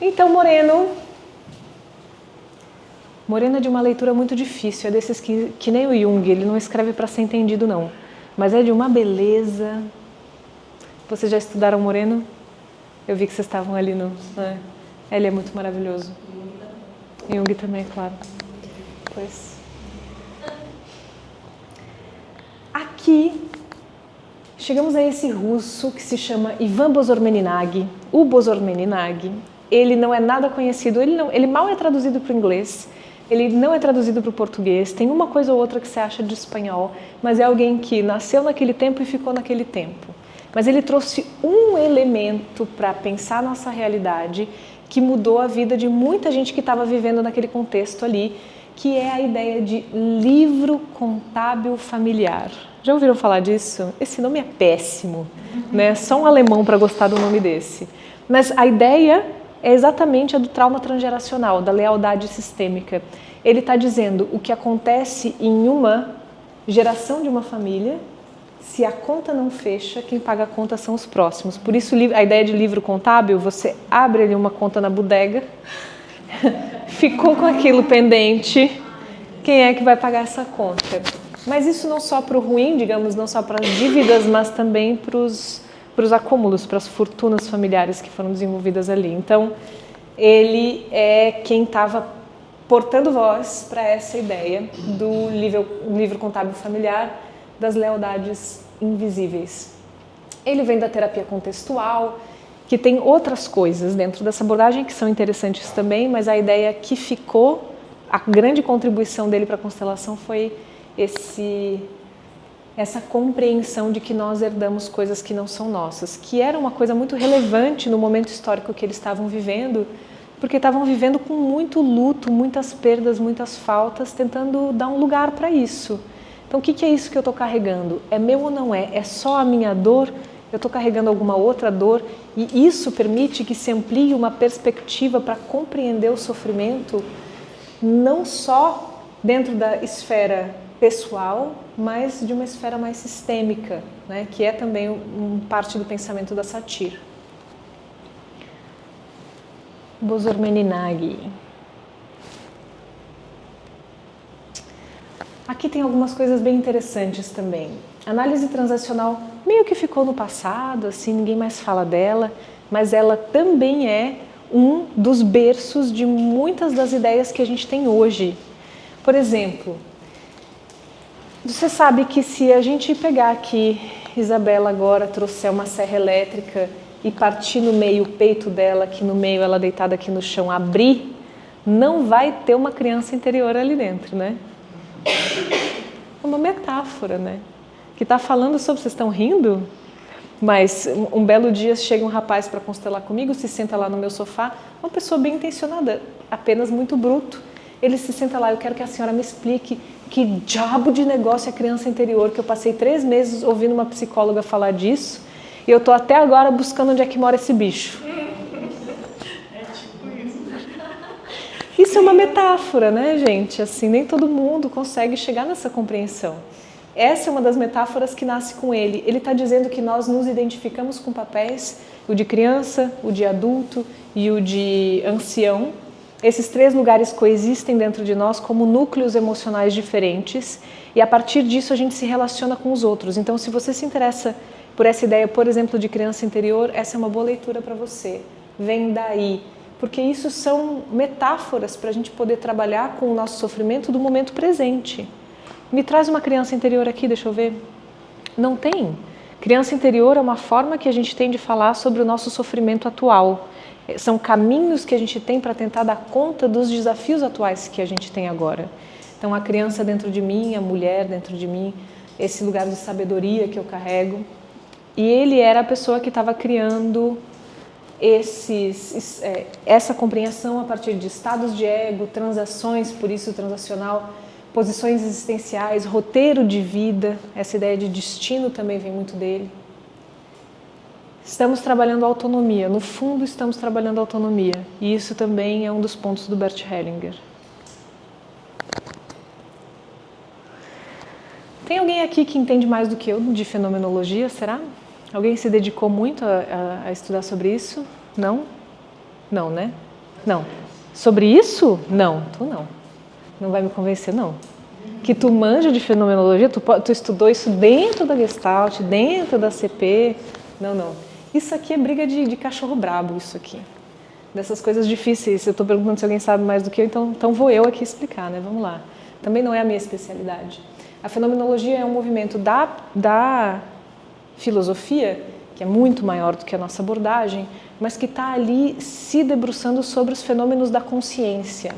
Então, Moreno é de uma leitura muito difícil, é desses que nem o Jung, ele não escreve para ser entendido não, mas é de uma beleza. Vocês já estudaram Moreno? Eu vi que vocês estavam ali no... Né? Ele é muito maravilhoso. Jung também, é claro. Pois. Aqui, chegamos a esse russo que se chama Ivan Bozormeninag. O Bozormeninag, ele não é nada conhecido, ele mal é traduzido para o inglês. Ele não é traduzido para o português, tem uma coisa ou outra que você acha de espanhol, mas é alguém que nasceu naquele tempo e ficou naquele tempo. Mas ele trouxe um elemento para pensar nossa realidade que mudou a vida de muita gente que estava vivendo naquele contexto ali, que é a ideia de livro contábil familiar. Já ouviram falar disso? Esse nome é péssimo, né? Só um alemão para gostar do nome desse. Mas a ideia é exatamente a do trauma transgeracional, da lealdade sistêmica. Ele está dizendo o que acontece em uma geração de uma família, se a conta não fecha, quem paga a conta são os próximos. Por isso a ideia de livro contábil, você abre ali uma conta na bodega, ficou com aquilo pendente, quem é que vai pagar essa conta? Mas isso não só para o ruim, digamos, não só para as dívidas, mas também para os acúmulos, para as fortunas familiares que foram desenvolvidas ali. Então, ele é quem estava portando voz para essa ideia do livro contábil familiar das lealdades invisíveis. Ele vem da terapia contextual, que tem outras coisas dentro dessa abordagem que são interessantes também, mas a ideia que ficou, a grande contribuição dele para a constelação foi essa compreensão de que nós herdamos coisas que não são nossas, que era uma coisa muito relevante no momento histórico que eles estavam vivendo, porque estavam vivendo com muito luto, muitas perdas, muitas faltas, tentando dar um lugar para isso. Então, o que é isso que eu estou carregando? É meu ou não é? É só a minha dor? Eu estou carregando alguma outra dor? E isso permite que se amplie uma perspectiva para compreender o sofrimento, não só dentro da esfera pessoal, mas de uma esfera mais sistêmica, né? Que é também parte do pensamento da Satir. Bozormeninagi. Aqui tem algumas coisas bem interessantes também. A análise transacional meio que ficou no passado, assim, ninguém mais fala dela, mas ela também é um dos berços de muitas das ideias que a gente tem hoje. Por exemplo, você sabe que se a gente pegar aqui, Isabela agora trouxer uma serra elétrica e partir no meio o peito dela, aqui no meio ela deitada aqui no chão, abrir, não vai ter uma criança interior ali dentro, né? É uma metáfora, né? Que está falando sobre... Vocês estão rindo? Mas um belo dia chega um rapaz para constelar comigo, se senta lá no meu sofá, uma pessoa bem intencionada, apenas muito bruto. Ele se senta lá, eu quero que a senhora me explique que diabo de negócio é criança interior, que eu passei 3 meses ouvindo uma psicóloga falar disso e eu estou até agora buscando onde é que mora esse bicho. Isso é uma metáfora, né, gente? Assim, nem todo mundo consegue chegar nessa compreensão. Essa é uma das metáforas que nasce com ele. Ele está dizendo que nós nos identificamos com papéis, o de criança, o de adulto e o de ancião. Esses 3 lugares coexistem dentro de nós como núcleos emocionais diferentes e a partir disso a gente se relaciona com os outros. Então, se você se interessa por essa ideia, por exemplo, de criança interior, essa é uma boa leitura para você. Vem daí. Porque isso são metáforas para a gente poder trabalhar com o nosso sofrimento do momento presente. Me traz uma criança interior aqui, deixa eu ver. Não tem. Criança interior é uma forma que a gente tem de falar sobre o nosso sofrimento atual. São caminhos que a gente tem para tentar dar conta dos desafios atuais que a gente tem agora. Então, a criança dentro de mim, a mulher dentro de mim, esse lugar de sabedoria que eu carrego. E ele era a pessoa que estava criando essa compreensão a partir de estados de ego, transações, por isso transacional, posições existenciais, roteiro de vida, essa ideia de destino também vem muito dele. Estamos trabalhando a autonomia, no fundo estamos trabalhando a autonomia, e isso também é um dos pontos do Bert Hellinger. Tem alguém aqui que entende mais do que eu de fenomenologia, será? Alguém se dedicou muito a estudar sobre isso? Não? Não, né? Não. Sobre isso? Não, tu não. Não vai me convencer, não. Que tu manja de fenomenologia, tu estudou isso dentro da Gestalt, dentro da CP. Não, não. Isso aqui é briga de cachorro brabo, isso aqui. Dessas coisas difíceis. Eu estou perguntando se alguém sabe mais do que eu, então vou eu aqui explicar, né? Vamos lá. Também não é a minha especialidade. A fenomenologia é um movimento da filosofia, que é muito maior do que a nossa abordagem, mas que está ali se debruçando sobre os fenômenos da consciência.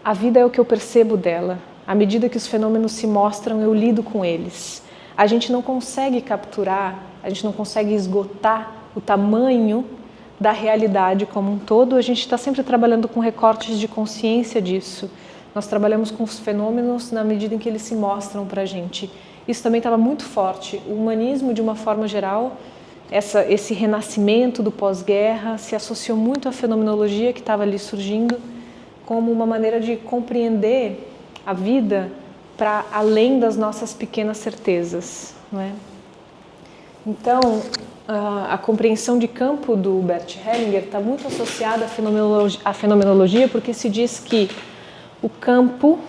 A vida é o que eu percebo dela. À medida que os fenômenos se mostram, eu lido com eles. A gente não consegue capturar, a gente não consegue esgotar o tamanho da realidade como um todo. A gente está sempre trabalhando com recortes de consciência disso. Nós trabalhamos com os fenômenos na medida em que eles se mostram para a gente. Isso também estava muito forte. O humanismo, de uma forma geral, esse renascimento do pós-guerra se associou muito à fenomenologia que estava ali surgindo como uma maneira de compreender a vida para além das nossas pequenas certezas, não é? Então, a compreensão de campo do Bert Hellinger está muito associada à fenomenologia, porque se diz que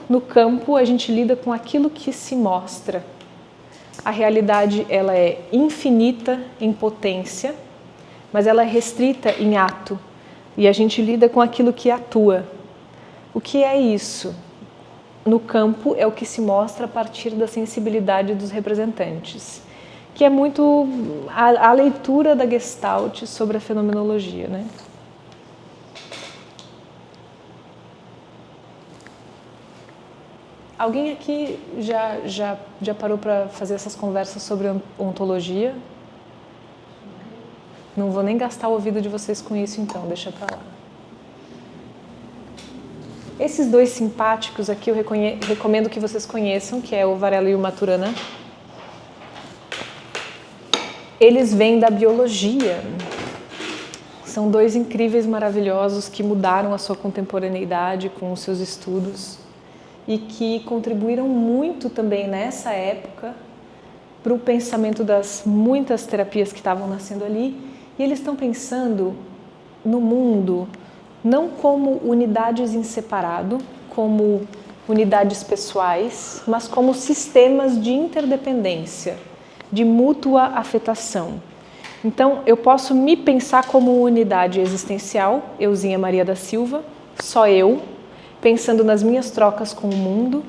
no campo a gente lida com aquilo que se mostra. A realidade ela é infinita em potência, mas ela é restrita em ato, e a gente lida com aquilo que atua. O que é isso? No campo é o que se mostra a partir da sensibilidade dos representantes, que é muito a leitura da Gestalt sobre a fenomenologia, né? Alguém aqui já parou para fazer essas conversas sobre ontologia? Não vou nem gastar o ouvido de vocês com isso, então, deixa para lá. Esses dois simpáticos aqui eu recomendo que vocês conheçam, que é o Varela e o Maturana. Eles vêm da biologia. São dois incríveis, maravilhosos, que mudaram a sua contemporaneidade com os seus estudos e que contribuíram muito também nessa época para o pensamento das muitas terapias que estavam nascendo ali. E eles estão pensando no mundo não como unidades em separado, como unidades pessoais, mas como sistemas de interdependência, de mútua afetação. Então, eu posso me pensar como unidade existencial, euzinha Maria da Silva, só eu, pensando nas minhas trocas com o mundo,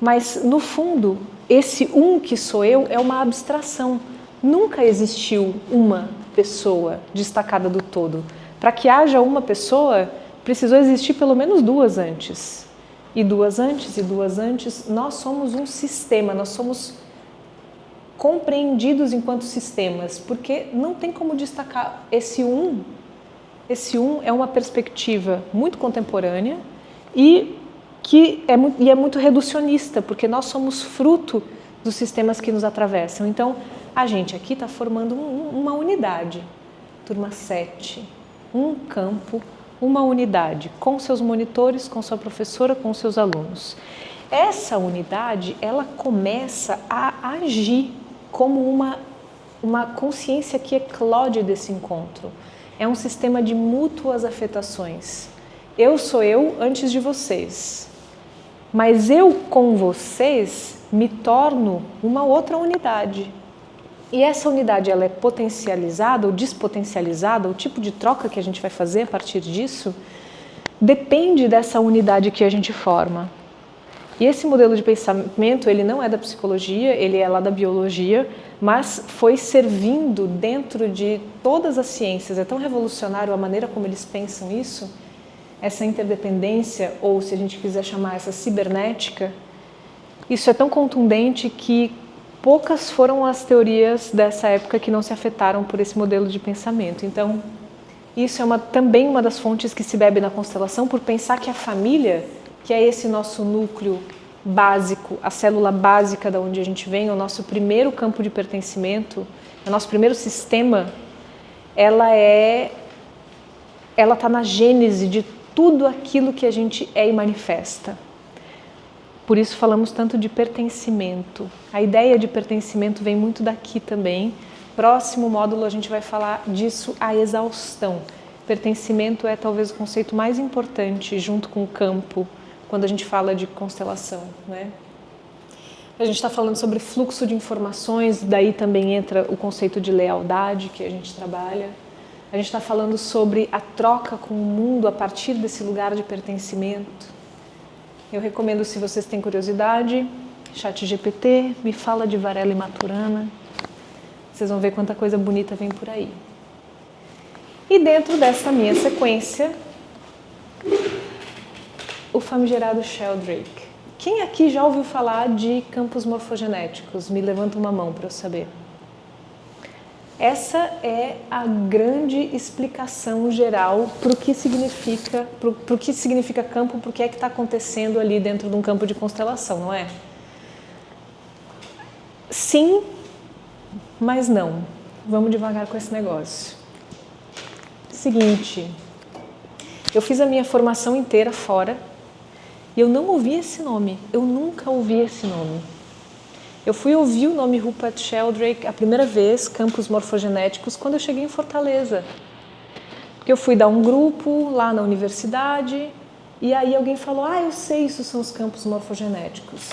mas, no fundo, esse que sou eu é uma abstração. Nunca existiu uma pessoa destacada do todo. Para que haja uma pessoa, precisou existir pelo menos duas antes. E duas antes, e duas antes. Nós somos um sistema, nós somos compreendidos enquanto sistemas, porque não tem como destacar esse um. Esse é uma perspectiva muito contemporânea e é muito reducionista, porque nós somos fruto dos sistemas que nos atravessam. Então, a gente aqui está formando uma unidade, turma 7, um campo, uma unidade, com seus monitores, com sua professora, com seus alunos. Essa unidade, ela começa a agir como uma consciência que eclode desse encontro. É um sistema de mútuas afetações. Eu sou eu antes de vocês, mas eu com vocês me torno uma outra unidade. E essa unidade ela é potencializada ou despotencializada, o tipo de troca que a gente vai fazer a partir disso depende dessa unidade que a gente forma. E esse modelo de pensamento, ele não é da psicologia, ele é lá da biologia, mas foi servindo dentro de todas as ciências. É tão revolucionário a maneira como eles pensam isso, essa interdependência, ou se a gente quiser chamar essa cibernética. Isso é tão contundente que poucas foram as teorias dessa época que não se afetaram por esse modelo de pensamento. Então, isso é também uma das fontes que se bebe na constelação, por pensar que a família, que é esse nosso núcleo básico, a célula básica da onde a gente vem, o nosso primeiro campo de pertencimento, o nosso primeiro sistema, ela está na gênese de tudo aquilo que a gente é e manifesta. Por isso falamos tanto de pertencimento. A ideia de pertencimento vem muito daqui também. Próximo módulo a gente vai falar disso à exaustão. Pertencimento é talvez o conceito mais importante junto com o campo, quando a gente fala de constelação, né? A gente está falando sobre fluxo de informações, daí também entra o conceito de lealdade que a gente trabalha. A gente está falando sobre a troca com o mundo a partir desse lugar de pertencimento. Eu recomendo, se vocês têm curiosidade, ChatGPT, me fala de Varela e Maturana. Vocês vão ver quanta coisa bonita vem por aí. E dentro dessa minha sequência, o famigerado Sheldrake. Quem aqui já ouviu falar de campos morfogenéticos? Me levanta uma mão para eu saber. Essa é a grande explicação geral para o que significa, campo, para o que é que está acontecendo ali dentro de um campo de constelação, não é? Sim, mas não. vamos devagar com esse negócio. Seguinte, eu fiz a minha formação inteira fora e eu não ouvi esse nome, eu nunca ouvi esse nome. Eu fui ouvir o nome Rupert Sheldrake a primeira vez, campos morfogenéticos, quando eu cheguei em Fortaleza. Porque eu fui dar um grupo lá na universidade e aí alguém falou, eu sei, isso são os campos morfogenéticos.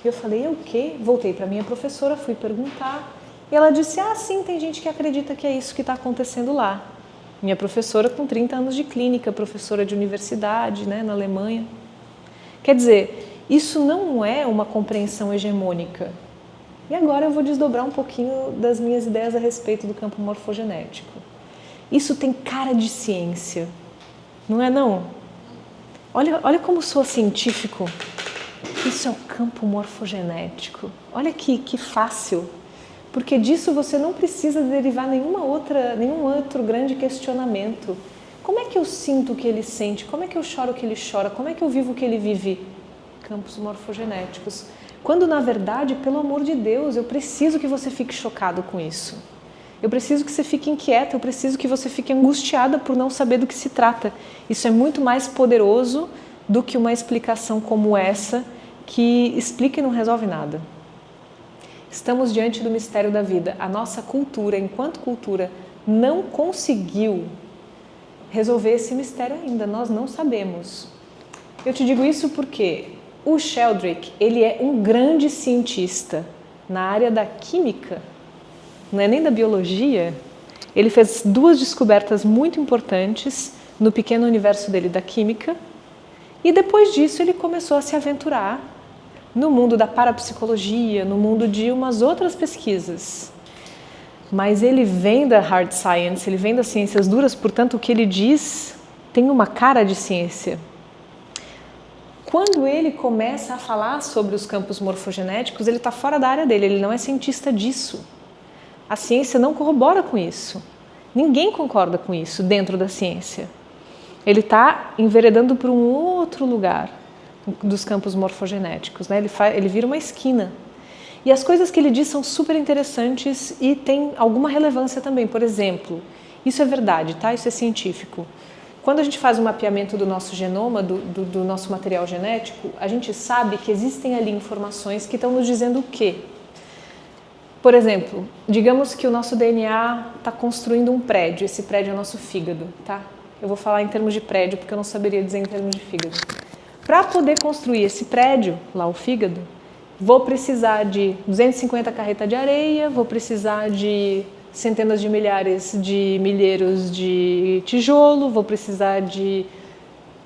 E eu falei, o quê? Voltei para minha professora, fui perguntar e ela disse, sim, tem gente que acredita que é isso que está acontecendo lá. Minha professora com 30 anos de clínica, professora de universidade, né, na Alemanha. Quer dizer, isso não é uma compreensão hegemônica. E agora eu vou desdobrar um pouquinho das minhas ideias a respeito do campo morfogenético. Isso tem cara de ciência, não é não? Olha como sou científico. Isso é o campo morfogenético. Olha que fácil. Porque disso você não precisa derivar nenhum outro grande questionamento. Como é que eu sinto o que ele sente? Como é que eu choro o que ele chora? Como é que eu vivo o que ele vive? Campos morfogenéticos. Quando, na verdade, pelo amor de Deus, eu preciso que você fique chocado com isso. Eu preciso que você fique inquieta, eu preciso que você fique angustiada por não saber do que se trata. Isso é muito mais poderoso do que uma explicação como essa, que explica e não resolve nada. Estamos diante do mistério da vida. A nossa cultura, enquanto cultura, não conseguiu resolver esse mistério ainda. Nós não sabemos. Eu te digo isso porque o Sheldrake, ele é um grande cientista na área da química, não é nem da biologia. Ele fez 2 descobertas muito importantes no pequeno universo dele da química e depois disso ele começou a se aventurar no mundo da parapsicologia, no mundo de umas outras pesquisas. Mas ele vem da hard science, ele vem das ciências duras, portanto o que ele diz tem uma cara de ciência. Quando ele começa a falar sobre os campos morfogenéticos, ele está fora da área dele, ele não é cientista disso. A ciência não corrobora com isso. Ninguém concorda com isso dentro da ciência. Ele está enveredando para um outro lugar dos campos morfogenéticos, né? Ele vira uma esquina. E as coisas que ele diz são super interessantes e têm alguma relevância também. Por exemplo, isso é verdade, tá? Isso é científico. Quando a gente faz um mapeamento do nosso genoma, do nosso material genético, a gente sabe que existem ali informações que estão nos dizendo o quê? Por exemplo, digamos que o nosso DNA está construindo um prédio, esse prédio é o nosso fígado, tá? Eu vou falar em termos de prédio porque eu não saberia dizer em termos de fígado. Para poder construir esse prédio, lá o fígado, vou precisar de 250 carretas de areia, vou precisar de centenas de milhares de milheiros de tijolo, vou precisar de...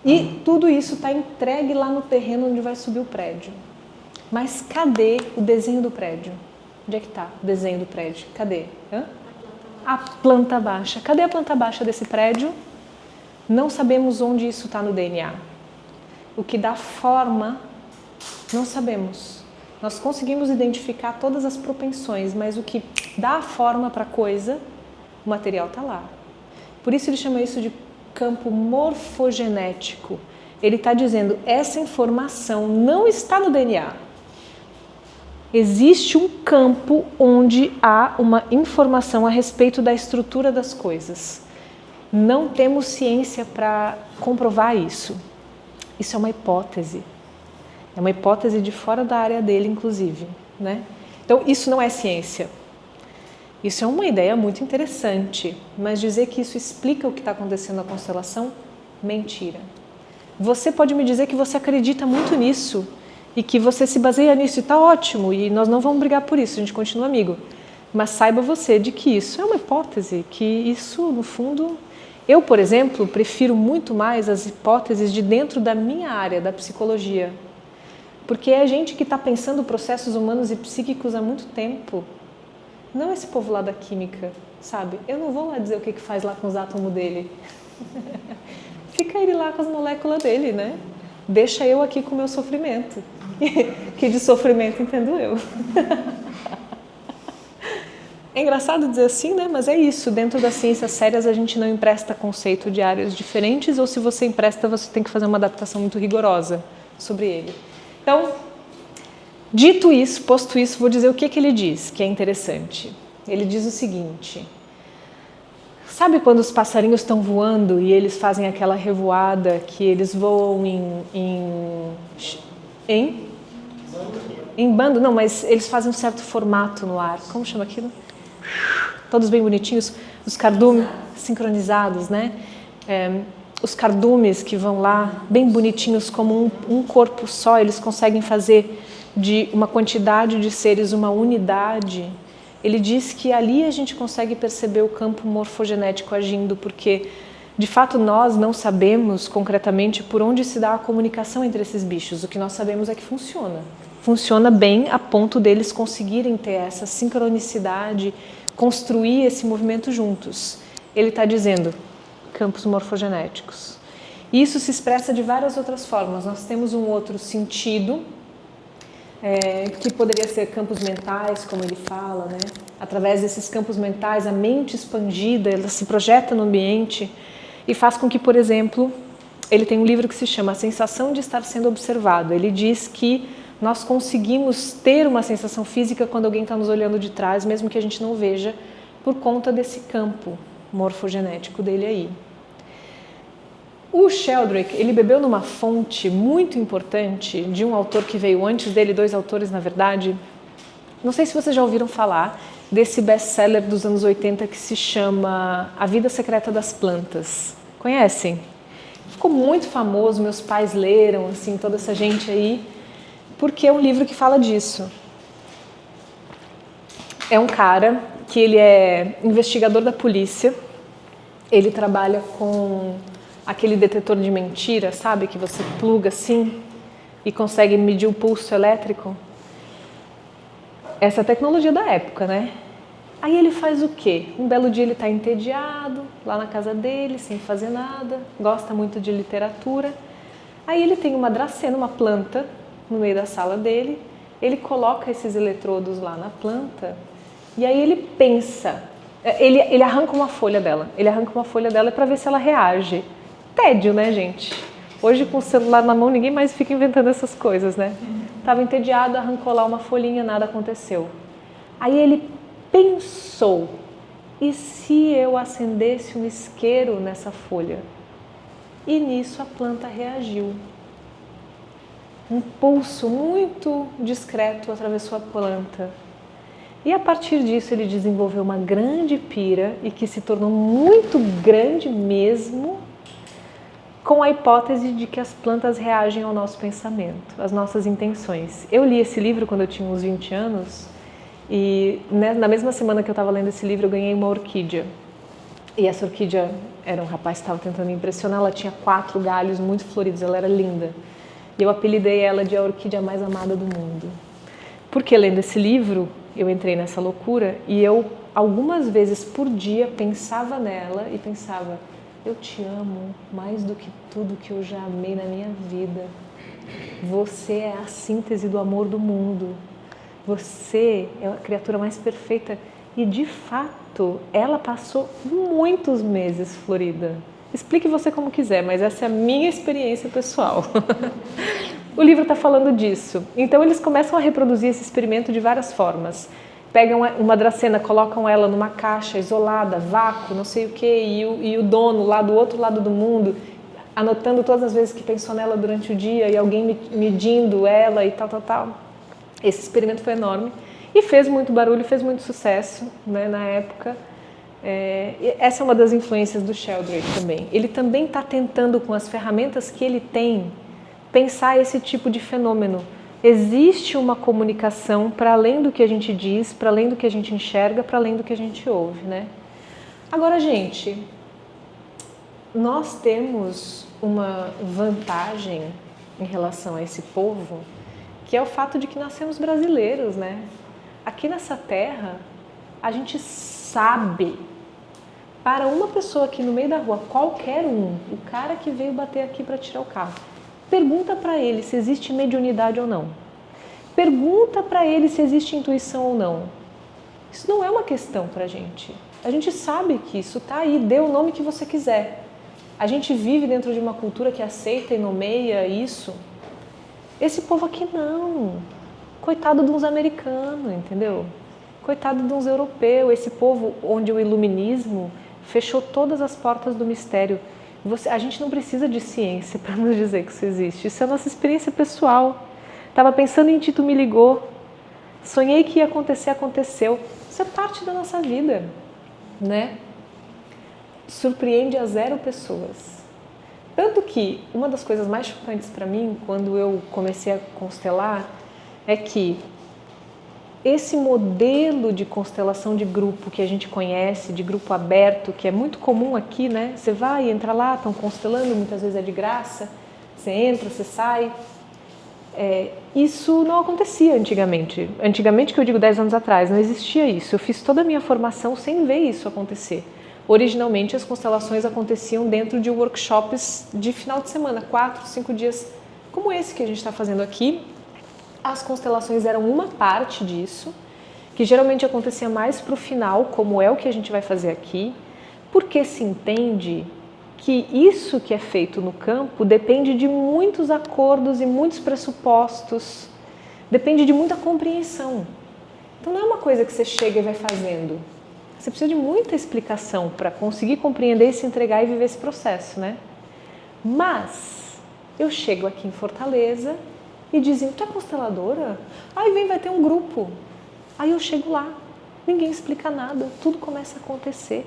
E tudo isso está entregue lá no terreno onde vai subir o prédio. Mas cadê o desenho do prédio? Onde é que está o desenho do prédio? Cadê? A planta baixa. Cadê a planta baixa desse prédio? Não sabemos onde isso está no DNA. O que dá forma, não sabemos. Nós conseguimos identificar todas as propensões, mas o que dá a forma para a coisa, o material está lá. Por isso ele chama isso de campo morfogenético. Ele está dizendo, essa informação não está no DNA. Existe um campo onde há uma informação a respeito da estrutura das coisas. Não temos ciência para comprovar isso. Isso é uma hipótese. É uma hipótese de fora da área dele, inclusive, né? Então, isso não é ciência. Isso é uma ideia muito interessante, mas dizer que isso explica o que está acontecendo na constelação, mentira. Você pode me dizer que você acredita muito nisso e que você se baseia nisso e está ótimo, e nós não vamos brigar por isso, a gente continua amigo. Mas saiba você de que isso é uma hipótese, que isso, no fundo... Eu, por exemplo, prefiro muito mais as hipóteses de dentro da minha área, da psicologia. Porque é gente que está pensando processos humanos e psíquicos há muito tempo. Não esse povo lá da química, sabe? Eu não vou lá dizer o que faz lá com os átomos dele. Fica ele lá com as moléculas dele, né? Deixa eu aqui com o meu sofrimento. Que de sofrimento entendo eu. É engraçado dizer assim, né? Mas é isso. Dentro das ciências sérias a gente não empresta conceito de áreas diferentes, ou se você empresta, você tem que fazer uma adaptação muito rigorosa sobre ele. Então, dito isso, posto isso, vou dizer o que ele diz, que é interessante. Ele diz o seguinte: sabe quando os passarinhos estão voando e eles fazem aquela revoada que eles voam em bando? Não, mas eles fazem um certo formato no ar. Como chama aquilo? Todos bem bonitinhos. Os cardumes sincronizados, né? Os cardumes que vão lá, bem bonitinhos, como um corpo só, eles conseguem fazer de uma quantidade de seres uma unidade. Ele diz que ali a gente consegue perceber o campo morfogenético agindo, porque de fato nós não sabemos concretamente por onde se dá a comunicação entre esses bichos. O que nós sabemos é que funciona. Funciona bem a ponto deles conseguirem ter essa sincronicidade, construir esse movimento juntos. Ele está dizendo campos morfogenéticos. Isso se expressa de várias outras formas. Nós temos um outro sentido, que poderia ser campos mentais, como ele fala, né? Através desses campos mentais, a mente expandida, ela se projeta no ambiente e faz com que, por exemplo, ele tem um livro que se chama A Sensação de Estar Sendo Observado. Ele diz que nós conseguimos ter uma sensação física quando alguém está nos olhando de trás, mesmo que a gente não veja, por conta desse campo morfogenético dele aí. O Sheldrake, ele bebeu numa fonte muito importante de um autor que veio antes dele, 2 autores na verdade. Não sei se vocês já ouviram falar desse best-seller dos anos 80 que se chama A Vida Secreta das Plantas. Conhecem? Ficou muito famoso, meus pais leram, assim, toda essa gente aí, porque é um livro que fala disso. É um cara que ele é investigador da polícia, ele trabalha com aquele detetor de mentira, sabe? Que você pluga assim e consegue medir o pulso elétrico. Essa é a tecnologia da época, né? Aí ele faz o quê? Um belo dia ele está entediado, lá na casa dele, sem fazer nada, gosta muito de literatura. Aí ele tem uma dracena, uma planta, no meio da sala dele, ele coloca esses eletrodos lá na planta e aí ele pensa, ele arranca uma folha dela, para ver se ela reage. Tédio, né, gente? Hoje com o celular na mão ninguém mais fica inventando essas coisas, né? Estava entediado, arrancou lá uma folhinha, nada aconteceu. Aí ele pensou, e se eu acendesse um isqueiro nessa folha? E nisso a planta reagiu. Um pulso muito discreto atravessou a planta. E a partir disso ele desenvolveu uma grande pira e que se tornou muito grande mesmo, com a hipótese de que as plantas reagem ao nosso pensamento, às nossas intenções. Eu li esse livro quando eu tinha uns 20 anos e na mesma semana que eu estava lendo esse livro eu ganhei uma orquídea. E essa orquídea era um rapaz que estava tentando me impressionar, ela tinha 4 galhos muito floridos, ela era linda. E eu apelidei ela de a orquídea mais amada do mundo. Porque lendo esse livro, eu entrei nessa loucura e eu algumas vezes por dia pensava nela e pensava: eu te amo mais do que tudo que eu já amei na minha vida. Você é a síntese do amor do mundo. Você é a criatura mais perfeita. E de fato, ela passou muitos meses florida. Explique você como quiser, mas essa é a minha experiência pessoal. O livro está falando disso. Então eles começam a reproduzir esse experimento de várias formas. Pegam uma dracena, colocam ela numa caixa isolada, vácuo, não sei o quê, e o dono lá do outro lado do mundo, anotando todas as vezes que pensou nela durante o dia e alguém medindo ela e tal. Esse experimento foi enorme e fez muito barulho, fez muito sucesso, né, na época. Essa é uma das influências do Sheldrake também. Ele também está tentando, com as ferramentas que ele tem, pensar esse tipo de fenômeno. Existe uma comunicação para além do que a gente diz, para além do que a gente enxerga, para além do que a gente ouve, né? Agora, gente, nós temos uma vantagem em relação a esse povo, que é o fato de que nós somos brasileiros, né? Aqui nessa terra, a gente sabe, para uma pessoa aqui no meio da rua, qualquer um, o cara que veio bater aqui para tirar o carro, pergunta para ele se existe mediunidade ou não. Pergunta para ele se existe intuição ou não. Isso não é uma questão para a gente. A gente sabe que isso está aí, dê o nome que você quiser. A gente vive dentro de uma cultura que aceita e nomeia isso. Esse povo aqui não. Coitado de uns americanos, entendeu? Coitado de uns europeus, esse povo onde o iluminismo fechou todas as portas do mistério. A gente não precisa de ciência para nos dizer que isso existe. Isso é a nossa experiência pessoal. Estava pensando em ti, tu me ligou. Sonhei que ia acontecer, aconteceu. Isso é parte da nossa vida, né? Surpreende a 0 pessoas. Tanto que uma das coisas mais chocantes para mim, quando eu comecei a constelar, é que esse modelo de constelação de grupo que a gente conhece, de grupo aberto, que é muito comum aqui, né? Você vai, entra lá, estão constelando, muitas vezes é de graça, você entra, você sai. Isso não acontecia antigamente. Antigamente, que eu digo 10 anos atrás, não existia isso. Eu fiz toda a minha formação sem ver isso acontecer. Originalmente, as constelações aconteciam dentro de workshops de final de semana, 4, 5 dias, como esse que a gente está fazendo aqui. As constelações eram uma parte disso, que geralmente acontecia mais para o final, como é o que a gente vai fazer aqui, porque se entende que isso que é feito no campo depende de muitos acordos e muitos pressupostos, depende de muita compreensão. Então não é uma coisa que você chega e vai fazendo. Você precisa de muita explicação para conseguir compreender, se entregar e viver esse processo, né? Mas eu chego aqui em Fortaleza e dizem, tu é consteladora? Aí vai ter um grupo. Aí eu chego lá, ninguém explica nada, tudo começa a acontecer.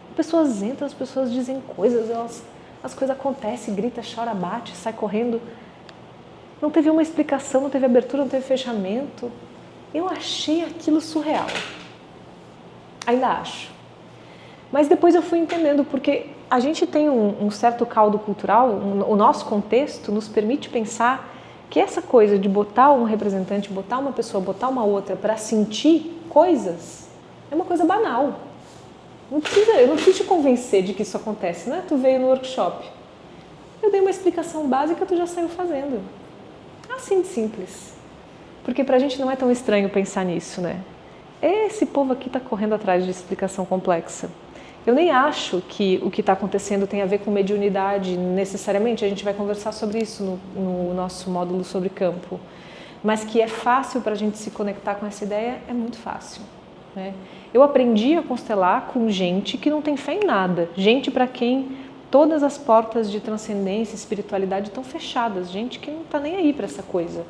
As pessoas entram, as pessoas dizem coisas, as coisas acontecem, grita, chora, bate, sai correndo. Não teve uma explicação, não teve abertura, não teve fechamento. Eu achei aquilo surreal. Ainda acho. Mas depois eu fui entendendo, porque a gente tem um certo caldo cultural, o nosso contexto nos permite pensar que essa coisa de botar um representante, botar uma pessoa, botar uma outra para sentir coisas, é uma coisa banal. Eu não preciso te convencer de que isso acontece, né? Tu veio no workshop. Eu dei uma explicação básica, tu já saiu fazendo. Assim de simples. Porque pra gente não é tão estranho pensar nisso, né? Esse povo aqui está correndo atrás de explicação complexa. Eu nem acho que o que está acontecendo tem a ver com mediunidade necessariamente, a gente vai conversar sobre isso no nosso módulo sobre campo. Mas que é fácil para a gente se conectar com essa ideia, é muito fácil. Né? Eu aprendi a constelar com gente que não tem fé em nada, gente para quem todas as portas de transcendência e espiritualidade estão fechadas, gente que não está nem aí para essa coisa.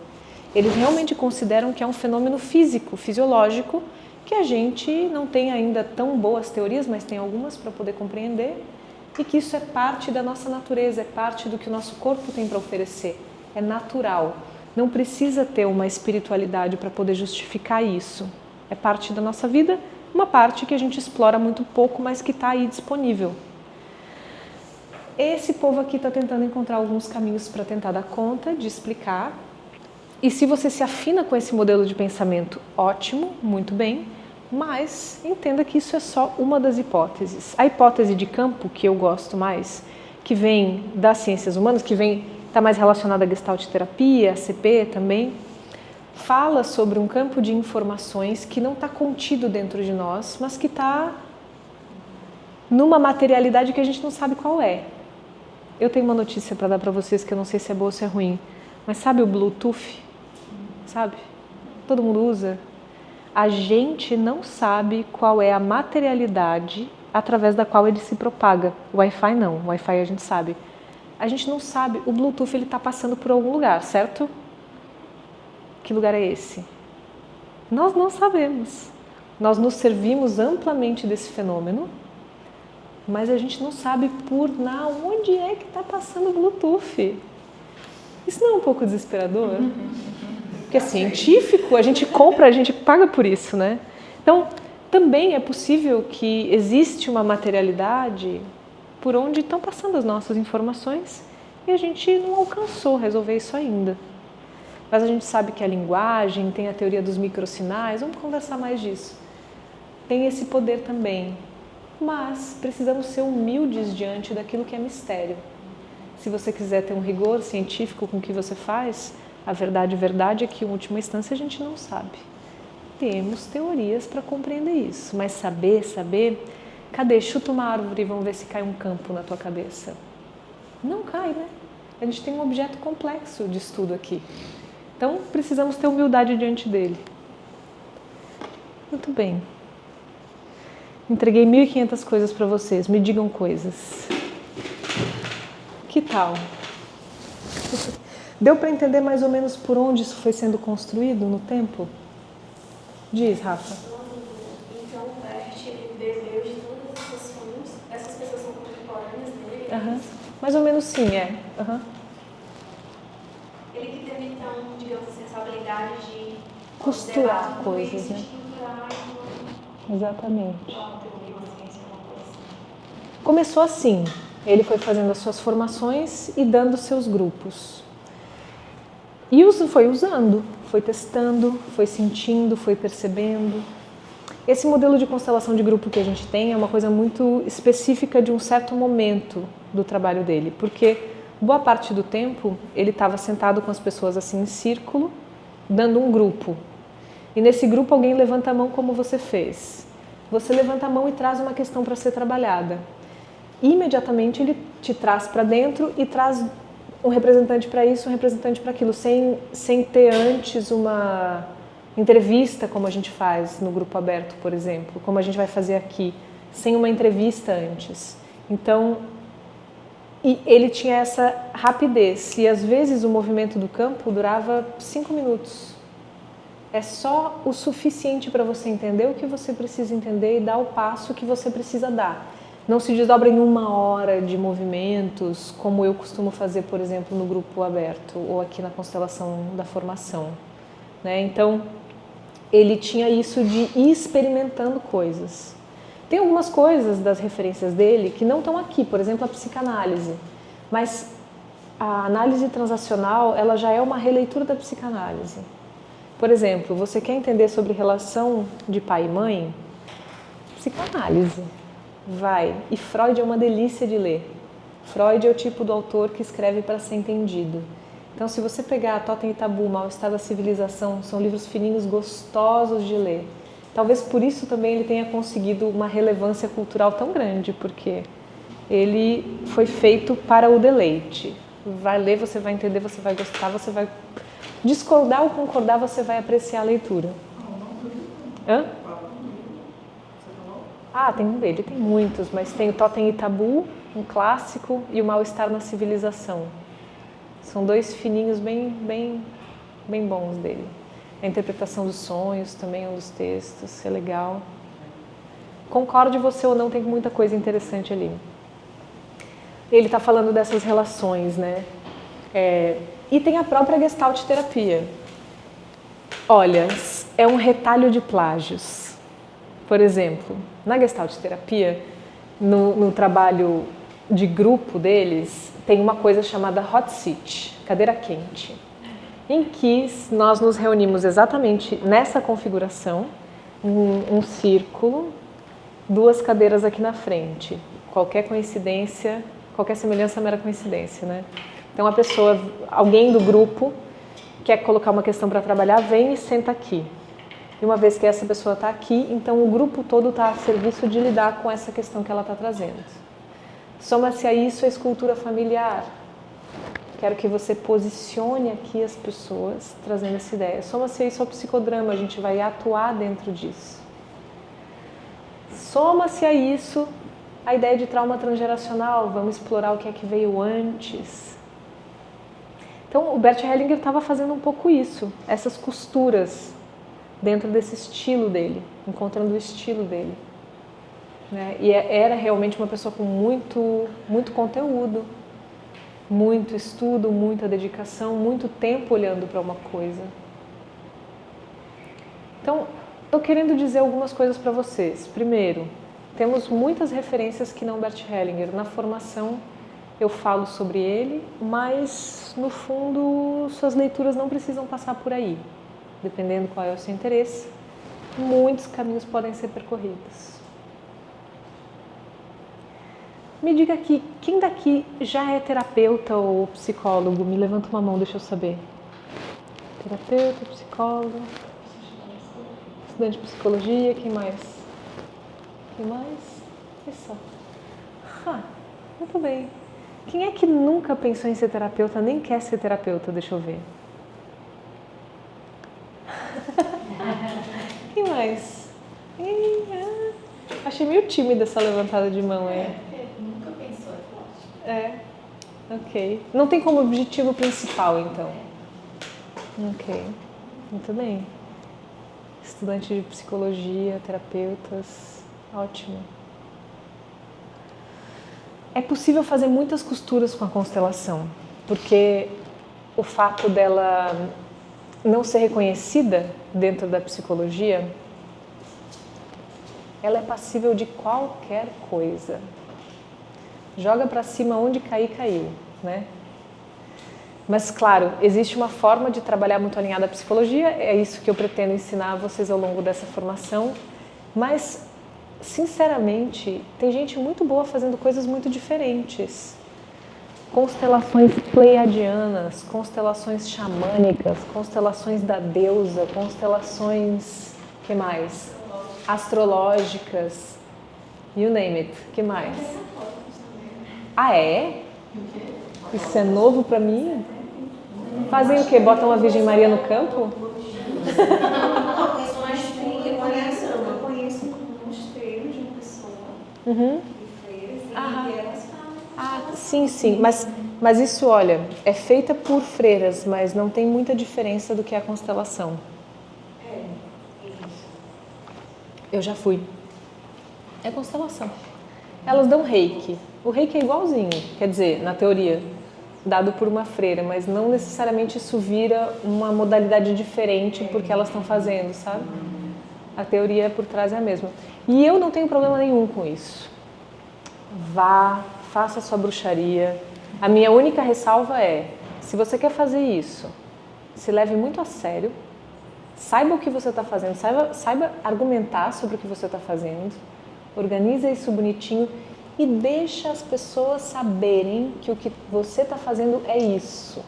Eles realmente consideram que é um fenômeno físico, fisiológico, que a gente não tem ainda tão boas teorias, mas tem algumas para poder compreender, e que isso é parte da nossa natureza, é parte do que o nosso corpo tem para oferecer, é natural. Não precisa ter uma espiritualidade para poder justificar isso. É parte da nossa vida, uma parte que a gente explora muito pouco, mas que está aí disponível. Esse povo aqui está tentando encontrar alguns caminhos para tentar dar conta de explicar. E se você se afina com esse modelo de pensamento, ótimo, muito bem, mas entenda que isso é só uma das hipóteses. A hipótese de campo, que eu gosto mais, que vem das ciências humanas, que está mais relacionada à Gestalt terapia, a CP também, fala sobre um campo de informações que não está contido dentro de nós, mas que está numa materialidade que a gente não sabe qual é. Eu tenho uma notícia para dar para vocês que eu não sei se é boa ou se é ruim, mas sabe o Bluetooth? Sabe? Todo mundo usa. A gente não sabe qual é a materialidade através da qual ele se propaga. O Wi-Fi não, o Wi-Fi a gente sabe. A gente não sabe, o Bluetooth ele está passando por algum lugar, certo? Que lugar é esse? Nós não sabemos. Nós nos servimos amplamente desse fenômeno, mas a gente não sabe por onde é que está passando o Bluetooth. Isso não é um pouco desesperador? Porque é científico, a gente compra, a gente paga por isso, né? Então, também é possível que existe uma materialidade por onde estão passando as nossas informações e a gente não alcançou resolver isso ainda. Mas a gente sabe que a linguagem, tem a teoria dos microsinais, vamos conversar mais disso. Tem esse poder também, mas precisamos ser humildes diante daquilo que é mistério. Se você quiser ter um rigor científico com o que você faz, a verdade é que, em última instância, a gente não sabe. Temos teorias para compreender isso, mas saber, cadê? Chuta uma árvore e vamos ver se cai um campo na tua cabeça. Não cai, né? A gente tem um objeto complexo de estudo aqui. Então, precisamos ter humildade diante dele. Muito bem. Entreguei 1.500 coisas para vocês. Me digam coisas. Que tal? Deu para entender mais ou menos por onde isso foi sendo construído no tempo? Diz, Rafa. Então o Bert, ele bebeu de todas essas fontes, essas pessoas são contemporâneas dele. Mais ou menos sim, é. Ele que teve, então, digamos assim, essa habilidade de costurar coisas, né? Exatamente. Começou assim, ele foi fazendo as suas formações e dando seus grupos. E foi usando, foi testando, foi sentindo, foi percebendo. Esse modelo de constelação de grupo que a gente tem é uma coisa muito específica de um certo momento do trabalho dele, porque boa parte do tempo ele estava sentado com as pessoas assim em círculo, dando um grupo. E nesse grupo alguém levanta a mão como você fez. Você levanta a mão e traz uma questão para ser trabalhada. Imediatamente ele te traz para dentro e traz um representante para isso, um representante para aquilo, sem ter antes uma entrevista como a gente faz no grupo aberto, por exemplo, como a gente vai fazer aqui, sem uma entrevista antes. Então, e ele tinha essa rapidez e às vezes o movimento do campo durava 5 minutos. É só o suficiente para você entender o que você precisa entender e dar o passo que você precisa dar. Não se desdobra em 1 hora de movimentos, como eu costumo fazer, por exemplo, no grupo aberto ou aqui na constelação da formação, né? Então, ele tinha isso de ir experimentando coisas. Tem algumas coisas das referências dele que não estão aqui, por exemplo, a psicanálise. Mas a análise transacional, ela já é uma releitura da psicanálise. Por exemplo, você quer entender sobre relação de pai e mãe? Psicanálise. Vai. E Freud é uma delícia de ler. Freud é o tipo do autor que escreve para ser entendido. Então, se você pegar Totem e Tabu, Mal-Estar da Civilização, são livros fininhos, gostosos de ler. Talvez por isso também ele tenha conseguido uma relevância cultural tão grande, porque ele foi feito para o deleite. Vai ler, você vai entender, você vai gostar, você vai discordar ou concordar, você vai apreciar a leitura. Hã? Ele tem muitos, mas tem o Totem e Tabu, um clássico, e o Mal-Estar na Civilização. São 2 fininhos bem bons dele. A interpretação dos sonhos também é um dos textos, é legal. Concorde você ou não, tem muita coisa interessante ali. Ele está falando dessas relações, né? E tem a própria Gestalt terapia. Olha, é um retalho de plágios. Por exemplo, na Gestalt terapia, no trabalho de grupo deles, tem uma coisa chamada hot seat, cadeira quente, em que nós nos reunimos exatamente nessa configuração, um círculo, 2 cadeiras aqui na frente. Qualquer coincidência, qualquer semelhança é mera coincidência, né? Então alguém do grupo quer colocar uma questão para trabalhar, vem e senta aqui. E uma vez que essa pessoa está aqui, então o grupo todo está a serviço de lidar com essa questão que ela está trazendo. Soma-se a isso a escultura familiar. Quero que você posicione aqui as pessoas trazendo essa ideia. Soma-se a isso ao psicodrama, a gente vai atuar dentro disso. Soma-se a isso a ideia de trauma transgeracional, vamos explorar o que é que veio antes. Então o Bert Hellinger estava fazendo um pouco isso, essas costuras dentro desse estilo dele, encontrando o estilo dele. Né? E era realmente uma pessoa com muito conteúdo, muito estudo, muita dedicação, muito tempo olhando para uma coisa. Então, estou querendo dizer algumas coisas para vocês. Primeiro, temos muitas referências que não Bert Hellinger. Na formação eu falo sobre ele, mas no fundo suas leituras não precisam passar por aí. Dependendo qual é o seu interesse, muitos caminhos podem ser percorridos. Me diga aqui, quem daqui já é terapeuta ou psicólogo? Me levanta uma mão, deixa eu saber. Terapeuta, psicólogo, estudante de psicologia, quem mais? Quem mais? Isso. Muito bem. Quem é que nunca pensou em ser terapeuta, nem quer ser terapeuta? Deixa eu ver. Quem mais? Achei meio tímida essa levantada de mão aí. Nunca pensou, é forte. É, ok. Não tem como objetivo principal, então. Ok, muito bem. Estudante de psicologia, terapeutas, ótimo. É possível fazer muitas costuras com a constelação, porque o fato dela não ser reconhecida dentro da psicologia, ela é passível de qualquer coisa. Joga para cima onde cair, caiu, né? Mas, claro, existe uma forma de trabalhar muito alinhada à psicologia, é isso que eu pretendo ensinar a vocês ao longo dessa formação, mas, sinceramente, tem gente muito boa fazendo coisas muito diferentes. Constelações pleiadianas, constelações xamânicas, constelações da deusa, constelações, que mais? Astrológicas, you name it, que mais? Ah, é? Isso é novo pra mim? Fazem o quê? Botam a Virgem Maria no campo? Eu conheço uns treinos de uma pessoa de freiras e elas falam. Ah, sim. Mas isso, olha, é feita por freiras, mas não tem muita diferença do que é a constelação. É, isso. Eu já fui. É constelação. Elas dão reiki. O reiki é igualzinho, quer dizer, na teoria, dado por uma freira, mas não necessariamente isso vira uma modalidade diferente porque elas estão fazendo, sabe? A teoria por trás é a mesma. E eu não tenho problema nenhum com isso. Vá, faça a sua bruxaria. A minha única ressalva é, se você quer fazer isso, se leve muito a sério, saiba o que você está fazendo, saiba argumentar sobre o que você está fazendo, organize isso bonitinho e deixa as pessoas saberem que o que você está fazendo é isso.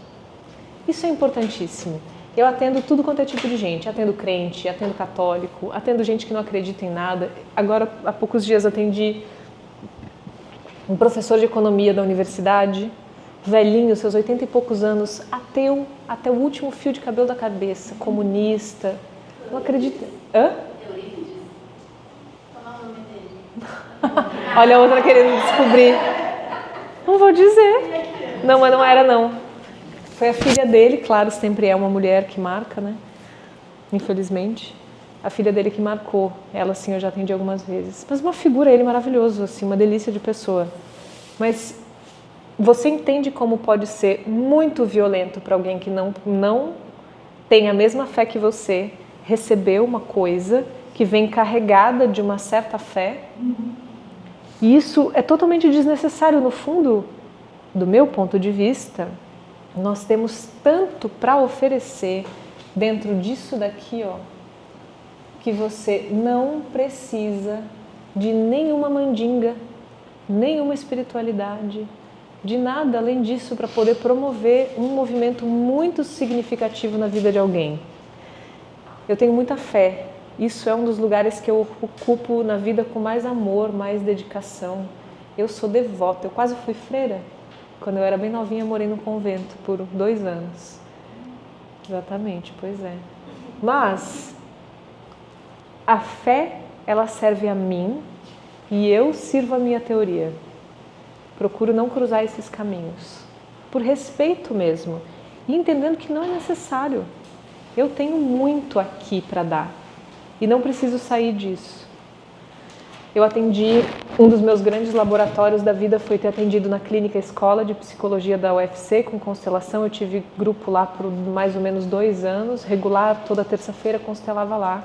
Isso é importantíssimo. Eu atendo tudo quanto é tipo de gente. Atendo crente, atendo católico, atendo gente que não acredita em nada. Agora, há poucos dias, atendi um professor de economia da universidade, velhinho, seus 80 e poucos anos, ateu, até o último fio de cabelo da cabeça, comunista. Não acredita. Hã? Olha a outra querendo descobrir. Não vou dizer. Não, mas não era não. Foi a filha dele, claro, sempre é uma mulher que marca, né? Infelizmente. A filha dele que marcou. Ela, sim, eu já atendi algumas vezes. Mas uma figura, ele maravilhoso, assim, uma delícia de pessoa. Mas você entende como pode ser muito violento para alguém que não tem a mesma fé que você, receber uma coisa que vem carregada de uma certa fé. E isso é totalmente desnecessário. No fundo, do meu ponto de vista, nós temos tanto para oferecer dentro disso daqui, ó, que você não precisa de nenhuma mandinga, nenhuma espiritualidade, de nada além disso para poder promover um movimento muito significativo na vida de alguém. Eu tenho muita fé. Isso é um dos lugares que eu ocupo na vida com mais amor, mais dedicação. Eu sou devota. Eu quase fui freira. Quando eu era bem novinha, eu morei no convento por 2 anos. Exatamente, pois é. Mas a fé, ela serve a mim e eu sirvo a minha teoria. Procuro não cruzar esses caminhos. Por respeito mesmo. E entendendo que não é necessário. Eu tenho muito aqui para dar. E não preciso sair disso. Eu atendi, um dos meus grandes laboratórios da vida foi ter atendido na clínica escola de psicologia da UFC com constelação. Eu tive grupo lá por mais ou menos 2 anos, regular, toda terça-feira constelava lá.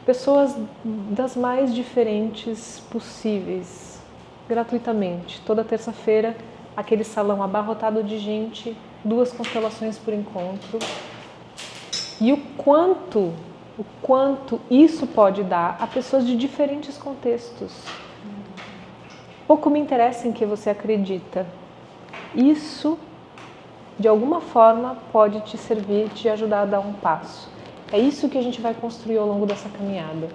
Pessoas das mais diferentes possíveis, gratuitamente. Toda terça-feira, aquele salão abarrotado de gente, 2 constelações por encontro. E o quanto isso pode dar a pessoas de diferentes contextos. Pouco me interessa em que você acredita. Isso, de alguma forma, pode te servir, te ajudar a dar um passo. É isso que a gente vai construir ao longo dessa caminhada.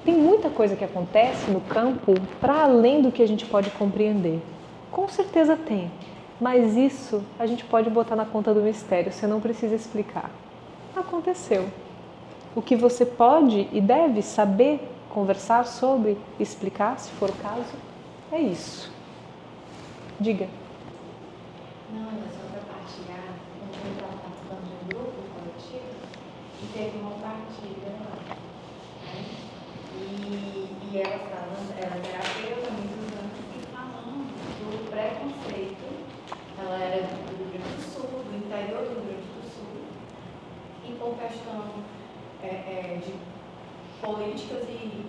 Tem muita coisa que acontece no campo para além do que a gente pode compreender. Com certeza tem, mas isso a gente pode botar na conta do mistério, você não precisa explicar. Aconteceu. O que você pode e deve saber conversar sobre, explicar, se for o caso? É isso. Diga. Não, é só para partilhar. Eu estava participando de um grupo coletivo e teve uma partilha lá. Né? E ela falando, ela era terapeuta muitos anos e falando do preconceito. Ela era do Rio Grande do Sul, do interior do Rio Grande do Sul, e por questão de políticas e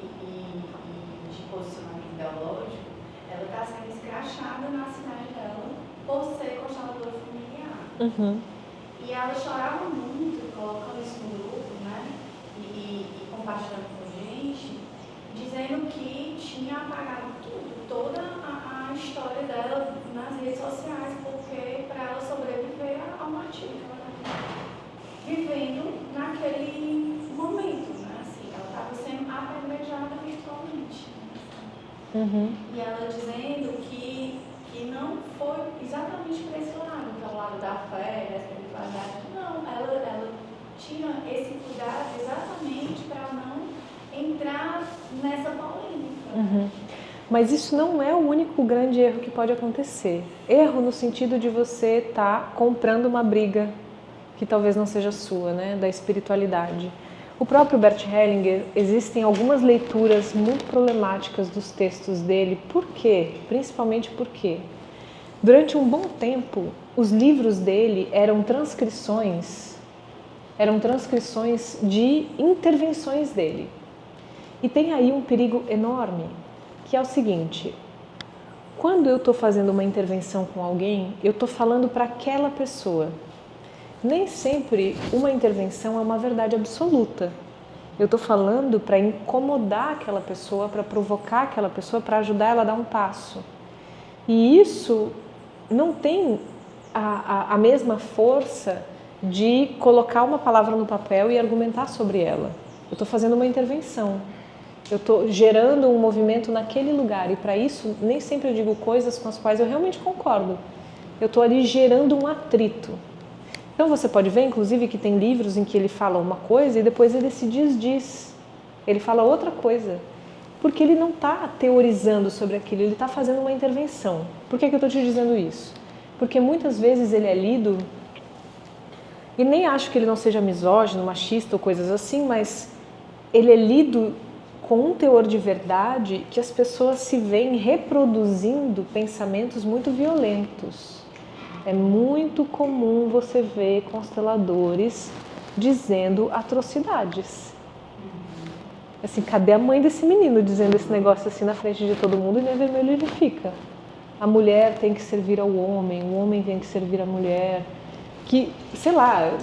de posicionamento ideológico, ela está sendo escrachada na cidade dela por ser consteladora familiar. Uhum. E ela chorava muito, colocando isso no grupo, né? E compartilhando com a gente, dizendo que tinha apagado tudo, toda a história dela nas redes sociais, porque para ela sobreviver ao martírio que ela estava vivendo naquele momento, né? Assim, ela estava sendo apedrejada virtualmente. Uhum. E ela dizendo que não foi exatamente para esse lado, que é o lado da fé, da espiritualidade. Não, ela tinha esse cuidado exatamente para não entrar nessa polêmica. Uhum. Mas isso não é o único grande erro que pode acontecer. Erro no sentido de você estar comprando uma briga que talvez não seja sua, né, da espiritualidade. O próprio Bert Hellinger, existem algumas leituras muito problemáticas dos textos dele. Por quê? Principalmente porque, durante um bom tempo, os livros dele eram transcrições de intervenções dele. E tem aí um perigo enorme, que é o seguinte: quando eu estou fazendo uma intervenção com alguém, eu estou falando para aquela pessoa. Nem sempre uma intervenção é uma verdade absoluta. Eu estou falando para incomodar aquela pessoa, para provocar aquela pessoa, para ajudar ela a dar um passo. E isso não tem a mesma força de colocar uma palavra no papel e argumentar sobre ela. Eu estou fazendo uma intervenção. Eu estou gerando um movimento naquele lugar. E para isso, nem sempre eu digo coisas com as quais eu realmente concordo. Eu estou ali gerando um atrito. Então você pode ver, inclusive, que tem livros em que ele fala uma coisa e depois ele se desdiz. Ele fala outra coisa. Porque ele não está teorizando sobre aquilo, ele está fazendo uma intervenção. Por que eu estou te dizendo isso? Porque muitas vezes ele é lido, e nem acho que ele não seja misógino, machista ou coisas assim, mas ele é lido com um teor de verdade que as pessoas se veem reproduzindo pensamentos muito violentos. É muito comum você ver consteladores dizendo atrocidades. Assim, cadê a mãe desse menino dizendo esse negócio assim na frente de todo mundo e nem vermelho ele fica? A mulher tem que servir ao homem, o homem tem que servir à mulher. Que, sei lá,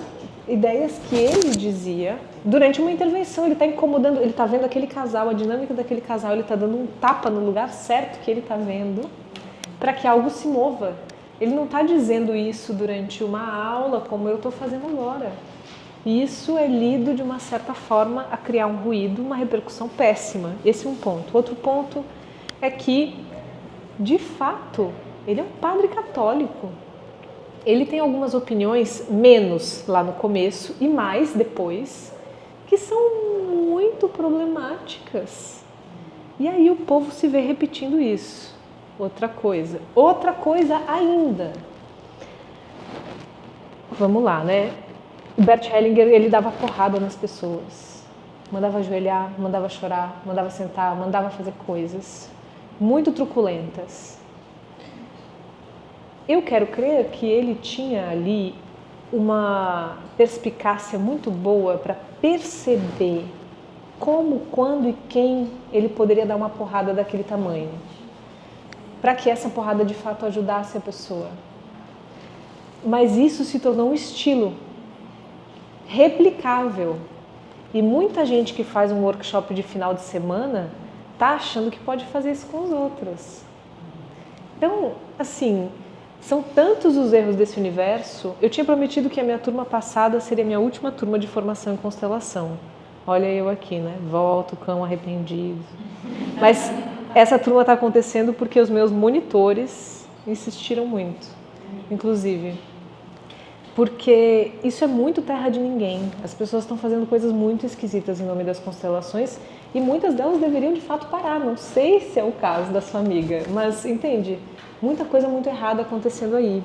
ideias que ele dizia durante uma intervenção. Ele está incomodando, ele está vendo aquele casal, a dinâmica daquele casal, ele está dando um tapa no lugar certo que ele está vendo para que algo se mova. Ele não está dizendo isso durante uma aula como eu estou fazendo agora. E isso é lido de uma certa forma a criar um ruído, uma repercussão péssima. Esse é um ponto. Outro ponto é que, de fato, ele é um padre católico. Ele tem algumas opiniões, menos lá no começo e mais depois, que são muito problemáticas. E aí o povo se vê repetindo isso. Outra coisa ainda. Vamos lá, né? O Bert Hellinger, ele dava porrada nas pessoas. Mandava ajoelhar, mandava chorar, mandava sentar, mandava fazer coisas muito truculentas. Eu quero crer que ele tinha ali uma perspicácia muito boa para perceber como, quando e quem ele poderia dar uma porrada daquele tamanho, para que essa porrada de fato ajudasse a pessoa. Mas isso se tornou um estilo replicável. E muita gente que faz um workshop de final de semana está achando que pode fazer isso com os outros. Então, assim, são tantos os erros desse universo. Eu tinha prometido que a minha turma passada seria a minha última turma de formação em constelação. Olha eu aqui, né? Volto, cão arrependido. Mas essa turma está acontecendo porque os meus monitores insistiram muito, inclusive. porque isso é muito terra de ninguém. As pessoas estão fazendo coisas muito esquisitas em nome das constelações e muitas delas deveriam de fato parar. Não sei se é o caso da sua amiga, mas entende? Muita coisa muito errada acontecendo aí.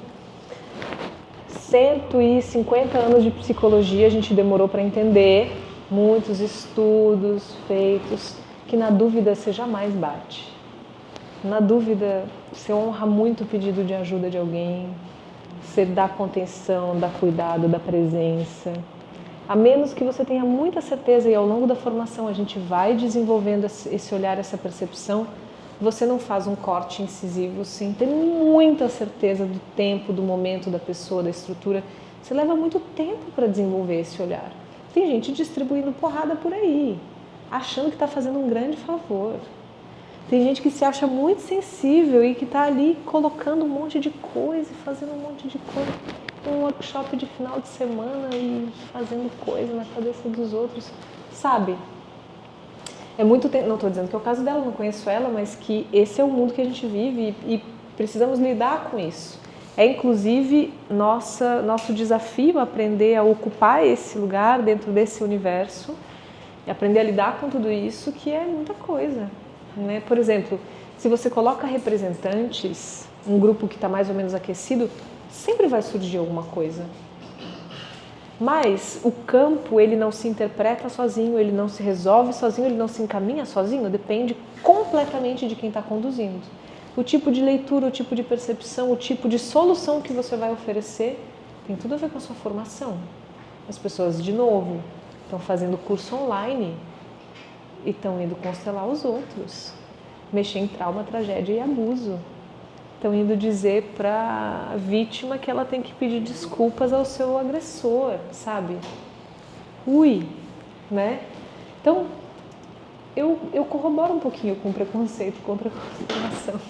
150 anos de psicologia a gente demorou para entender, muitos estudos feitos, que na dúvida você jamais bate. Na dúvida você honra muito o pedido de ajuda de alguém, você dá contenção, dá cuidado, dá presença. A menos que você tenha muita certeza, e ao longo da formação a gente vai desenvolvendo esse olhar, essa percepção, você não faz um corte incisivo sem ter muita certeza do tempo, do momento, da pessoa, da estrutura. Você leva muito tempo para desenvolver esse olhar. Tem gente distribuindo porrada por aí, achando que está fazendo um grande favor. Tem gente que se acha muito sensível e que está ali colocando um monte de coisa e fazendo um monte de coisa. Um workshop de final de semana e fazendo coisa na cabeça dos outros, sabe? É muito tempo, não estou dizendo que é o caso dela, não conheço ela, mas que esse é o mundo que a gente vive e precisamos lidar com isso. É inclusive nosso desafio aprender a ocupar esse lugar dentro desse universo e aprender a lidar com tudo isso, que é muita coisa, né? Por exemplo, se você coloca representantes, um grupo que está mais ou menos aquecido, sempre vai surgir alguma coisa. Mas o campo, ele não se interpreta sozinho, ele não se resolve sozinho, ele não se encaminha sozinho, depende completamente de quem está conduzindo. O tipo de leitura, o tipo de percepção, o tipo de solução que você vai oferecer tem tudo a ver com a sua formação. As pessoas, de novo, estão fazendo curso online e estão indo constelar os outros, mexer em trauma, tragédia e abuso. Estão indo dizer para a vítima que ela tem que pedir desculpas ao seu agressor, sabe? Ui, né? Então, eu corroboro um pouquinho com o preconceito contra a constelação.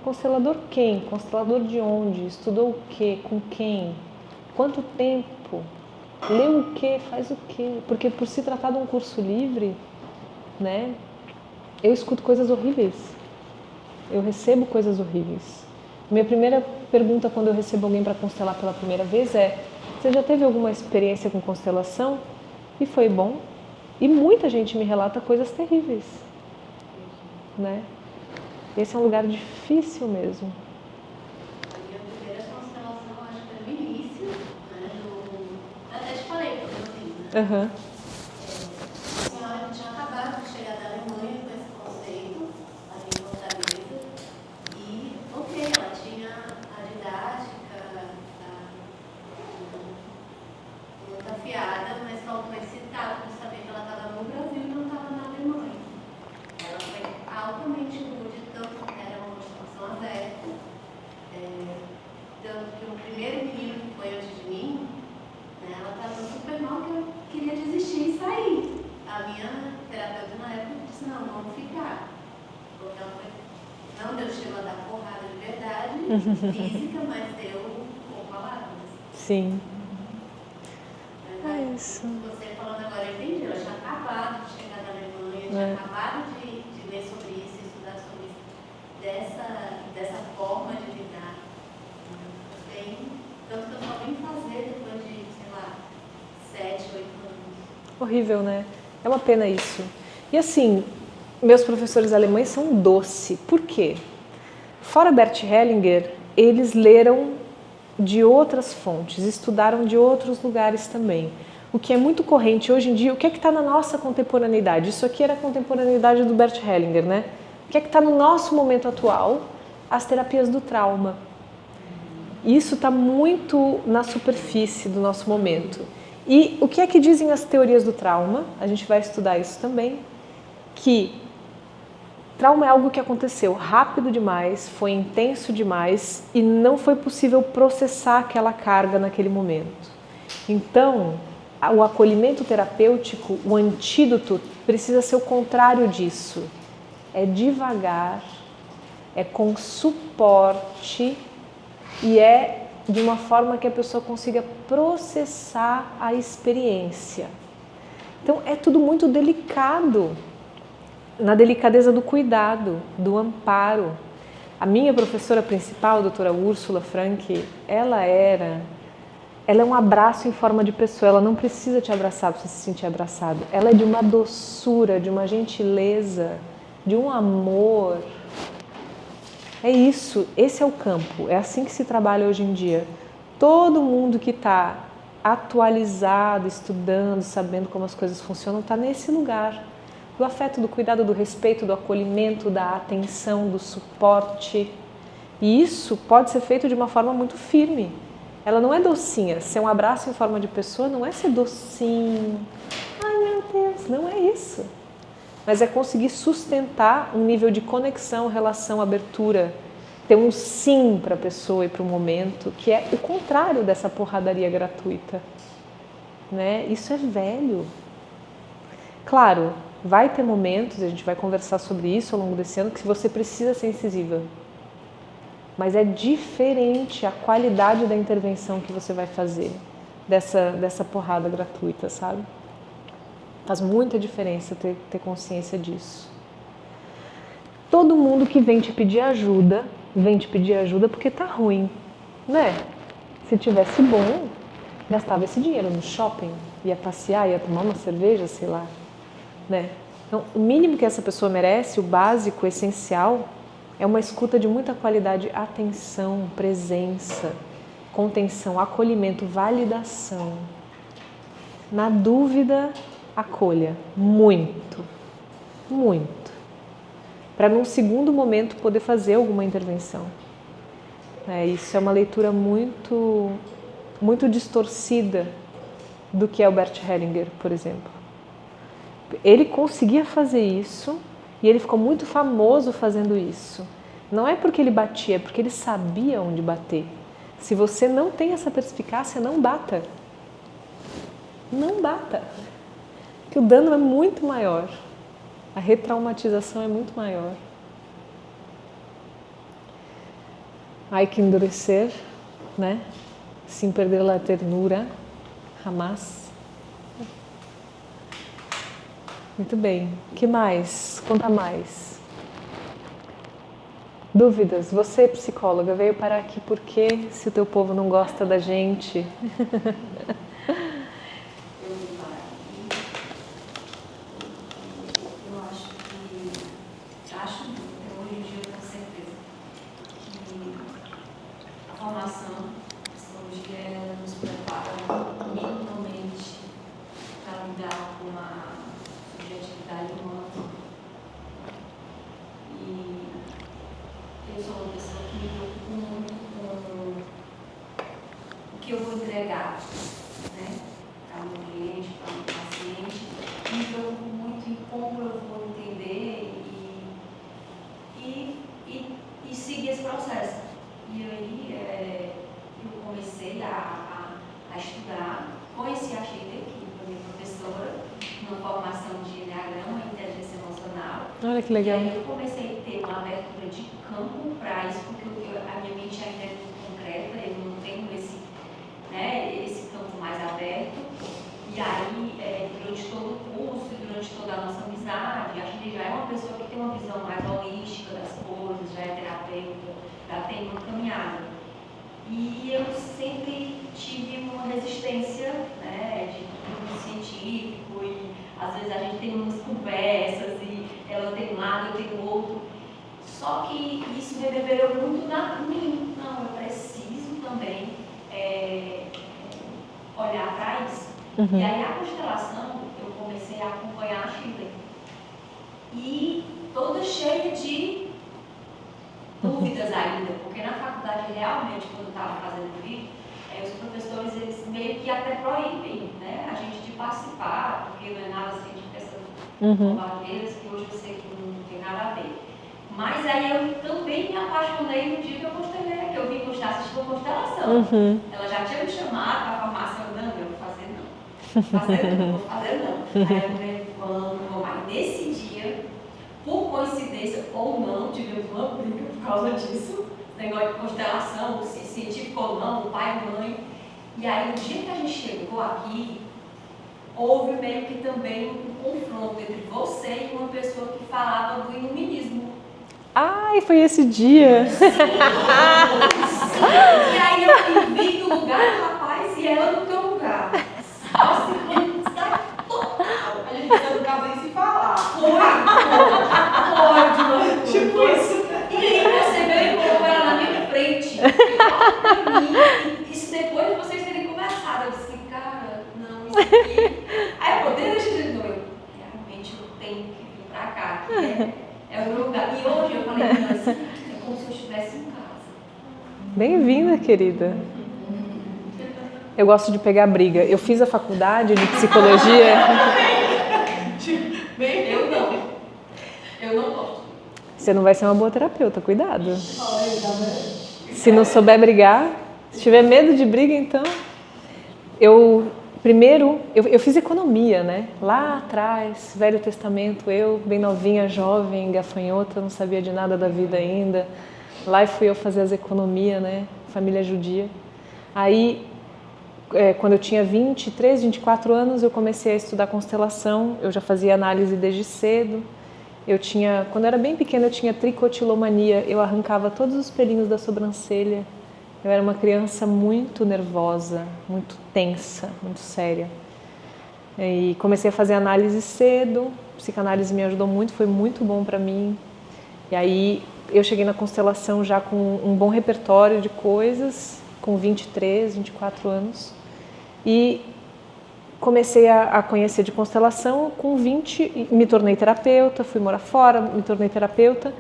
Constelador quem? Constelador de onde? Estudou o quê? Com quem? Quanto tempo? Leu o quê? Faz o quê? Porque por se tratar de um curso livre, né? Eu escuto coisas horríveis. Eu recebo coisas horríveis. Minha primeira pergunta quando eu recebo alguém para constelar pela primeira vez é: você já teve alguma experiência com constelação? E foi bom? E muita gente me relata coisas terríveis, né? Esse é um lugar difícil mesmo. Minha primeira constelação, acho que foi no início, né? Eu até te falei, porque eu fiz, né? Uhum. A senhora tinha acabado de chegar da Alemanha com esse conceito, ali em Fortaleza, e, ok, ela tinha a didática, muito afiada, mas faltou esse tato de saber que ela estava no Brasil e não estava na Alemanha. Ela foi altamente rude, tanto que era uma constelação aberta, tanto que o primeiro menino que foi antes de mim, né, ela estava super mal, que eu queria desistir e sair. A minha terapeuta na época disse: não, vamos ficar. Porque ela foi, não deu estilo a dar porrada de verdade, física, mas deu com palavras. Sim. Mas, É isso. você falando agora, eu entendi. Ela tinha acabado de chegar da Alemanha, tinha acabado de ler sobre isso, estudar sobre isso, dessa forma de lidar. Bem, tanto que eu só vim fazer depois de, sei lá, 7, 8 anos. Horrível, né? É uma pena isso. E assim, meus professores alemães são doce. Por quê? Fora Bert Hellinger, eles leram de outras fontes, estudaram de outros lugares também. O que é muito corrente hoje em dia, o que é que está na nossa contemporaneidade? Isso aqui era a contemporaneidade do Bert Hellinger, né? O que é que está no nosso momento atual? As terapias do trauma. Isso está muito na superfície do nosso momento. E o que é que dizem as teorias do trauma? A gente vai estudar isso também, que trauma é algo que aconteceu rápido demais, foi intenso demais e não foi possível processar aquela carga naquele momento. Então, o acolhimento terapêutico, o antídoto, precisa ser o contrário disso. É devagar, é com suporte e é de uma forma que a pessoa consiga processar a experiência. Então, é tudo muito delicado, na delicadeza do cuidado, do amparo. A minha professora principal, a doutora Úrsula Frank, ela era ela é um abraço em forma de pessoa, ela não precisa te abraçar para você se sentir abraçado. Ela é de uma doçura, de uma gentileza, de um amor. É isso, esse é o campo, é assim que se trabalha hoje em dia. Todo mundo que está atualizado, estudando, sabendo como as coisas funcionam, está nesse lugar. Do afeto, do cuidado, do respeito, do acolhimento, da atenção, do suporte. E isso pode ser feito de uma forma muito firme. Ela não é docinha. Ser um abraço em forma de pessoa não é ser docinho. Ai, meu Deus, não é isso. Mas é conseguir sustentar um nível de conexão, relação, abertura, ter um sim para a pessoa e para o momento, que é o contrário dessa porradaria gratuita. Né? Isso é velho. Claro, vai ter momentos, a gente vai conversar sobre isso ao longo desse ano, que você precisa ser incisiva. Mas é diferente a qualidade da intervenção que você vai fazer dessa porrada gratuita, sabe? Faz muita diferença ter consciência disso. Todo mundo que vem te pedir ajuda porque tá ruim, né? Se tivesse bom, gastava esse dinheiro no shopping, ia passear, ia tomar uma cerveja, sei lá, né? Então, o mínimo que essa pessoa merece, o básico, o essencial, é uma escuta de muita qualidade, atenção, presença, contenção, acolhimento, validação. Na dúvida, acolha muito, muito, para num segundo momento poder fazer alguma intervenção. Isso é uma leitura muito, muito distorcida do que é o Bert Hellinger, por exemplo. Ele conseguia fazer isso e ele ficou muito famoso fazendo isso. Não é porque ele batia, é porque ele sabia onde bater. Se você não tem essa perspicácia, não bata. Não bata. Que o dano é muito maior, a retraumatização é muito maior. Há que endurecer, né? Sem perder a ternura, jamás. Muito bem, o que mais? Conta mais. Dúvidas? Você, psicóloga, veio parar aqui porque se o teu povo não gosta da gente... Eu vou entregar, né, para o meu cliente, para o meu paciente, me preocupo muito em como eu vou entender e seguir esse processo. E aí eu comecei a estudar, conheci a Sheila, que foi minha professora, numa formação de Enneagrama e Inteligência Emocional. Olha que legal. E aí eu comecei a ter uma abertura de campo para isso, porque a minha mente ainda é muito concreta, eu não tenho esse campo mais aberto. E aí, durante todo o curso e durante toda a nossa amizade, a gente já é uma pessoa que tem uma visão mais holística das coisas, já é terapeuta, já tem uma caminhada. E eu sempre tive uma resistência, né, de tudo científico, e às vezes a gente tem umas conversas e ela tem um lado, eu tenho outro. Só que isso reverberou muito em mim. Não, eu preciso também olhar para isso. Uhum. E aí a constelação, eu comecei a acompanhar a Sheila. E toda cheia de dúvidas ainda, porque na faculdade realmente, quando eu estava fazendo o vídeo, os professores, eles meio que até proíbem, né, a gente de participar, porque não é nada assim de essas bombardeiras que hoje eu sei que não tem nada a ver. Mas aí eu também me apaixonei no dia que eu constelei, que eu vim assistir uma constelação. Uhum. Ela já tinha me chamado para a formação, não, eu vou fazer não. Aí eu vou, mas nesse dia, por coincidência ou não, tivemos uma briga por causa disso, negócio de constelação, se científico ou não, pai e mãe. E aí no dia que a gente chegou aqui, houve meio que também um confronto entre você e uma pessoa que falava do iluminismo. Ai, foi esse dia! Sim. E aí eu vim do lugar do rapaz e se ela no teu lugar, só se conquistar total. A gente precisa do casal sem se falar. Pode, tipo isso. E aí você veio e colocou ela na minha frente. E falou pra mim, isso depois de vocês terem conversado. Eu disse, cara, não, isso aqui. Aí eu poderia deixar de novo. Realmente eu tenho que vir pra cá, que é o meu lugar. E hoje eu falei pra ela assim, é como se eu estivesse em casa. Bem-vinda, querida. Eu gosto de pegar briga. Eu fiz a faculdade de psicologia. Eu não. Eu não gosto. Você não vai ser uma boa terapeuta, cuidado. Se não souber brigar, se tiver medo de briga, então... Eu fiz economia, né? Lá atrás, Velho Testamento, eu, bem novinha, jovem, gafanhota, não sabia de nada da vida ainda. Lá fui eu fazer as economias, né? Família judia. Aí, quando eu tinha 23, 24 anos, eu comecei a estudar constelação. Eu já fazia análise desde cedo. Quando eu era bem pequena, eu tinha tricotilomania. Eu arrancava todos os pelinhos da sobrancelha. Eu era uma criança muito nervosa, muito tensa, muito séria. E comecei a fazer análise cedo. Psicanálise me ajudou muito, foi muito bom para mim. E aí eu cheguei na constelação já com um bom repertório de coisas, com 23, 24 anos. E comecei a conhecer de constelação com 20, me tornei terapeuta, fui morar fora, me tornei terapeuta.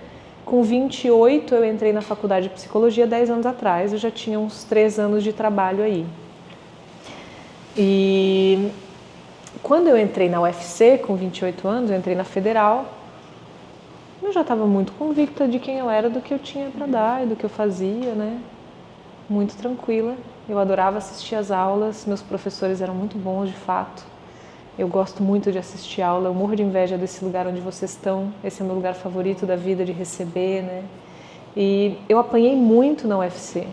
Com 28 eu entrei na faculdade de psicologia 10 anos atrás, eu já tinha uns 3 anos de trabalho aí. E quando eu entrei na UFC, com 28 anos, eu entrei na Federal, eu já estava muito convicta de quem eu era, do que eu tinha para dar e do que eu fazia, né? Muito tranquila. Eu adorava assistir às aulas, meus professores eram muito bons de fato. Eu gosto muito de assistir aula, eu morro de inveja desse lugar onde vocês estão. Esse é o meu lugar favorito da vida, de receber, né? E eu apanhei muito na UFC.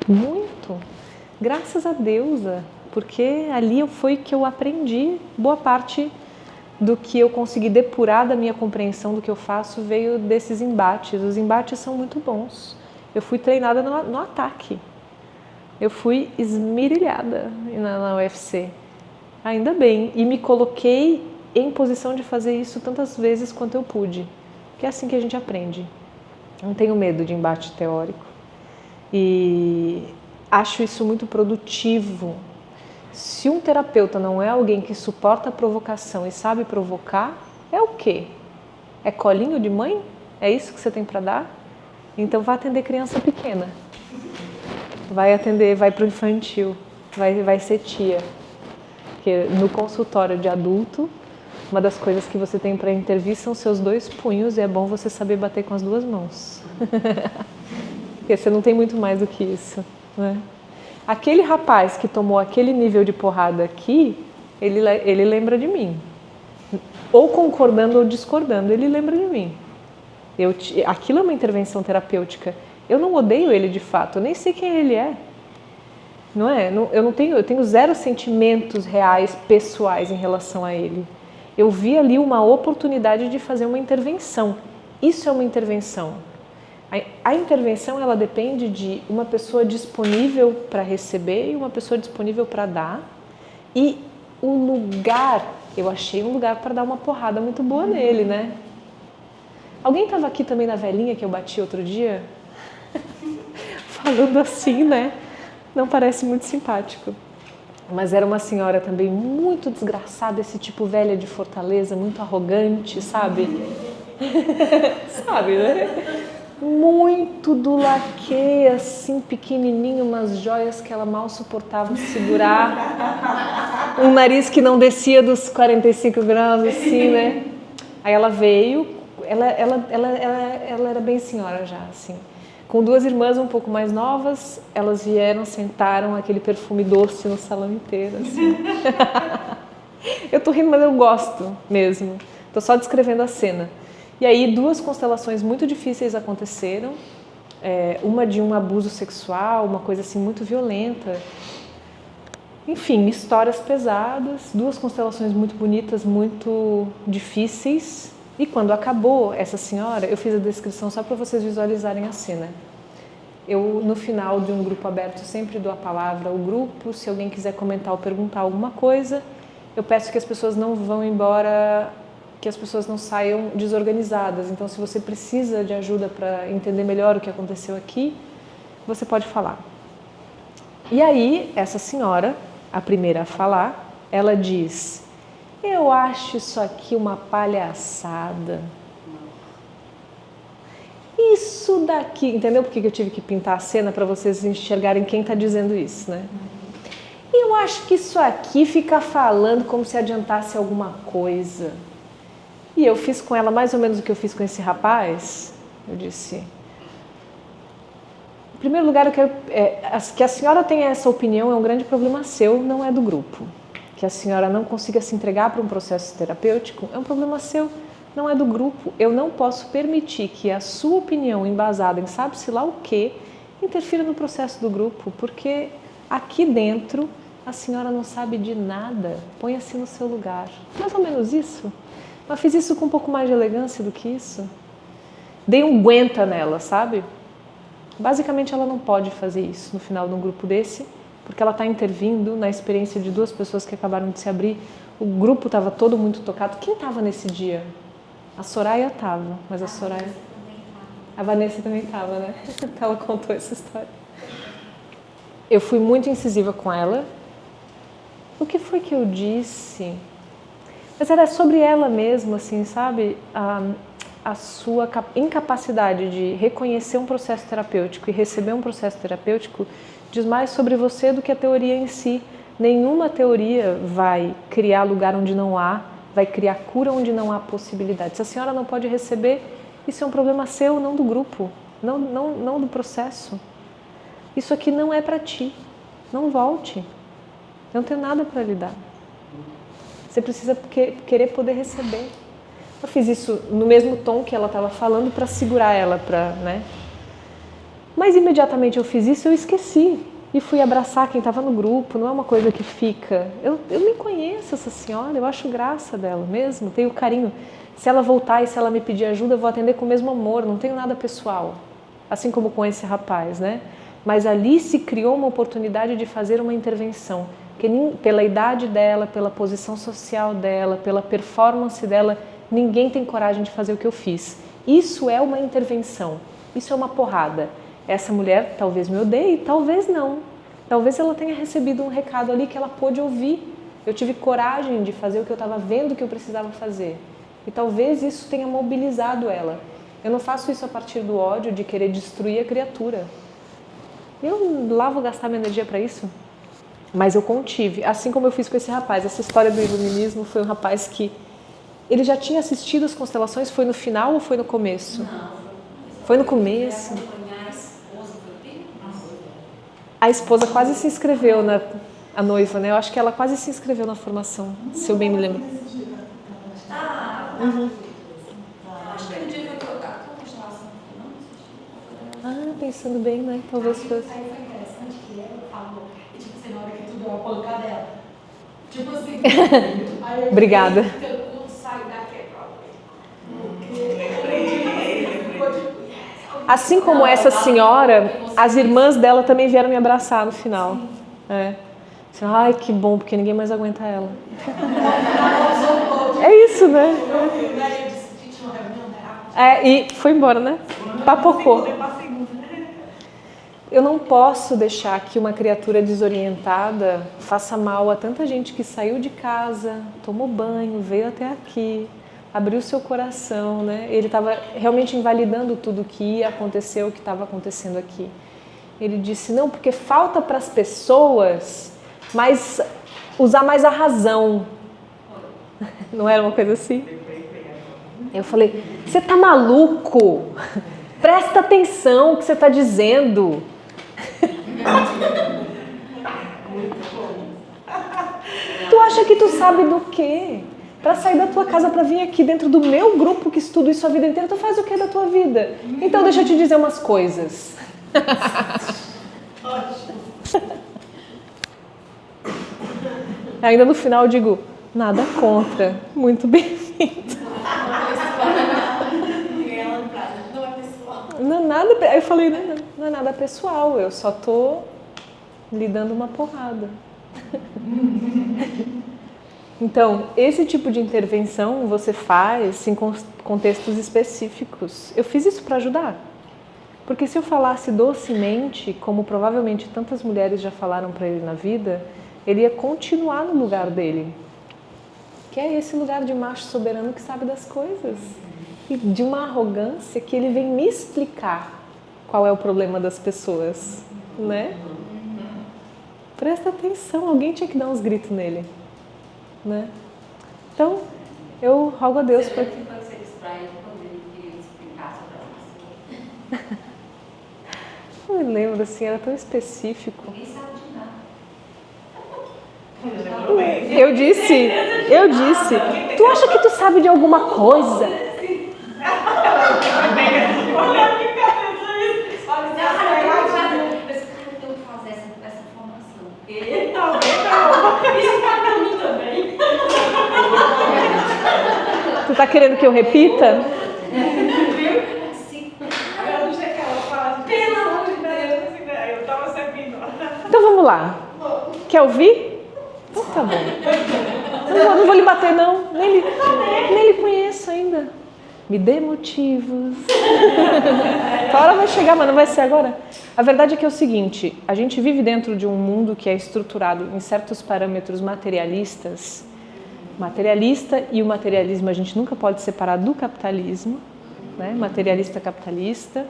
Muito. Graças a Deus, porque ali foi que eu aprendi. Boa parte do que eu consegui depurar da minha compreensão do que eu faço veio desses embates. Os embates são muito bons. Eu fui treinada no ataque. Eu fui esmirilhada na UFC. Ainda bem, e me coloquei em posição de fazer isso tantas vezes quanto eu pude, que é assim que a gente aprende. Não tenho medo de embate teórico e acho isso muito produtivo. Se um terapeuta não é alguém que suporta a provocação e sabe provocar, é o quê? É colinho de mãe? É isso que você tem para dar? Então vai atender criança pequena, vai para o infantil, vai ser tia. Porque no consultório de adulto, uma das coisas que você tem para intervir são seus 2 punhos e é bom você saber bater com as 2 mãos. Porque você não tem muito mais do que isso, né? Aquele rapaz que tomou aquele nível de porrada aqui, ele lembra de mim. Ou concordando ou discordando, ele lembra de mim. Aquilo é uma intervenção terapêutica. Eu não odeio ele de fato, eu nem sei quem ele é. Não é? Eu tenho 0 sentimentos reais, pessoais em relação a ele. Eu vi ali uma oportunidade de fazer uma intervenção. Isso é uma intervenção. A intervenção, ela depende de uma pessoa disponível para receber e uma pessoa disponível para dar. E o lugar, eu achei um lugar para dar uma porrada muito boa nele, né? Alguém estava aqui também na velhinha que eu bati outro dia? Falando assim, né? Não parece muito simpático. Mas era uma senhora também muito desgraçada, esse tipo velha de Fortaleza, muito arrogante, sabe? Sabe, né? Muito do laque, assim, pequenininho, umas joias que ela mal suportava segurar. Um nariz que não descia dos 45 graus, assim, né? Aí ela veio, ela era bem senhora já, assim. Com 2 irmãs um pouco mais novas, elas vieram, sentaram, aquele perfume doce no salão inteiro, assim. Eu tô rindo, mas eu gosto mesmo. Tô só descrevendo a cena. E aí 2 constelações muito difíceis aconteceram. Uma de um abuso sexual, uma coisa assim muito violenta. Enfim, histórias pesadas, 2 constelações muito bonitas, muito difíceis. E quando acabou essa senhora, eu fiz a descrição só para vocês visualizarem a cena. Eu, no final de um grupo aberto, sempre dou a palavra ao grupo. Se alguém quiser comentar ou perguntar alguma coisa, eu peço que as pessoas não vão embora, que as pessoas não saiam desorganizadas. Então, se você precisa de ajuda para entender melhor o que aconteceu aqui, você pode falar. E aí, essa senhora, a primeira a falar, ela diz: eu acho isso aqui uma palhaçada. Isso daqui... Entendeu por que eu tive que pintar a cena para vocês enxergarem quem está dizendo isso, né? Eu acho que isso aqui fica falando como se adiantasse alguma coisa. E eu fiz com ela mais ou menos o que eu fiz com esse rapaz. Eu disse... Em primeiro lugar, eu quero, que a senhora tenha essa opinião é um grande problema seu, não é do grupo. Que a senhora não consiga se entregar para um processo terapêutico é um problema seu, não é do grupo. Eu não posso permitir que a sua opinião embasada em sabe-se lá o quê interfira no processo do grupo, porque aqui dentro a senhora não sabe de nada. Põe-se no seu lugar. Mais ou menos isso. Mas fiz isso com um pouco mais de elegância do que isso. Dei um aguenta nela, sabe? Basicamente, ela não pode fazer isso no final de um grupo desse, porque ela está intervindo na experiência de duas pessoas que acabaram de se abrir. O grupo estava todo muito tocado. Quem estava nesse dia? A Soraya estava, mas a Soraya... A Vanessa também estava, né? Ela contou essa história. Eu fui muito incisiva com ela. O que foi que eu disse? Mas era sobre ela mesma, assim, sabe? A sua incapacidade de reconhecer um processo terapêutico e receber um processo terapêutico diz mais sobre você do que a teoria em si. Nenhuma teoria vai criar lugar onde não há, vai criar cura onde não há possibilidade. Se a senhora não pode receber, isso é um problema seu, não do grupo, não do processo. Isso aqui não é para ti, não volte. Eu não tenho nada para lhe dar. Você precisa querer poder receber. Eu fiz isso no mesmo tom que ela estava falando para segurar ela, né? Mas imediatamente eu fiz isso, eu esqueci e fui abraçar quem estava no grupo. Não é uma coisa que fica. Eu nem conheço essa senhora, eu acho graça dela mesmo, tenho carinho. Se ela voltar e se ela me pedir ajuda, eu vou atender com o mesmo amor, não tenho nada pessoal. Assim como com esse rapaz, né? Mas ali se criou uma oportunidade de fazer uma intervenção. Que pela idade dela, pela posição social dela, pela performance dela, ninguém tem coragem de fazer o que eu fiz. Isso é uma intervenção, isso é uma porrada. Essa mulher talvez me odeie, talvez não. Talvez ela tenha recebido um recado ali que ela pôde ouvir. Eu tive coragem de fazer o que eu estava vendo que eu precisava fazer. E talvez isso tenha mobilizado ela. Eu não faço isso a partir do ódio, de querer destruir a criatura. Eu lá vou gastar minha energia para isso. Mas eu contive, assim como eu fiz com esse rapaz. Essa história do iluminismo foi um rapaz que... Ele já tinha assistido as constelações, foi no final ou foi no começo? Não. Foi no começo? A esposa quase se inscreveu a noiva, né? Eu acho que ela quase se inscreveu na formação, se eu bem me lembro. Acho que no dia foi trocado com constelação. Pensando bem, né? Talvez fosse. Aí foi interessante que ela falou, e tipo assim, na hora que tudo deu uma pancada dela. Tipo assim, aí eu Obrigada. eu saio daqui Assim como essa senhora, as irmãs dela também vieram me abraçar no final. É. Ai, que bom, porque ninguém mais aguenta ela. É isso, né? E foi embora, né? Papocou. Eu não posso deixar que uma criatura desorientada faça mal a tanta gente que saiu de casa, tomou banho, veio até aqui, abriu seu coração, né? Ele estava realmente invalidando tudo que ia acontecer, o que estava acontecendo aqui. Ele disse, não, porque falta para as pessoas usar mais a razão. Não era uma coisa assim? Eu falei, você tá maluco? Presta atenção no que você está dizendo. Tu acha que tu sabe do quê? Para sair da tua casa para vir aqui dentro do meu grupo que estuda isso a vida inteira, tu faz o que da tua vida? Então deixa eu te dizer umas coisas. Ainda no final eu digo, nada contra, muito bem-vindo. Não é pessoal. Não, nada, aí eu falei, não é nada pessoal, eu só tô lhe dando uma porrada. Então, esse tipo de intervenção você faz em contextos específicos. Eu fiz isso para ajudar. Porque se eu falasse docemente, como provavelmente tantas mulheres já falaram para ele na vida, ele ia continuar no lugar dele. Que é esse lugar de macho soberano que sabe das coisas. E de uma arrogância que ele vem me explicar qual é o problema das pessoas, né? Presta atenção, alguém tinha que dar uns gritos nele, né? Então, eu rogo a Deus para que... Você distrai quando ele queria explicar sobre a pessoa. Eu me lembro, assim, era tão específico. Ninguém sabe de nada. Eu disse, tu acha que tu sabe de alguma coisa? Tu tá querendo que eu repita? Então vamos lá. Quer ouvir? Então tá bom. Não vou lhe bater não. Nem lhe conheço ainda. Me dê motivos. A hora vai chegar, mas não vai ser agora. A verdade é que é o seguinte, a gente vive dentro de um mundo que é estruturado em certos parâmetros materialistas. Materialista e o materialismo a gente nunca pode separar do capitalismo, né? Materialista, capitalista.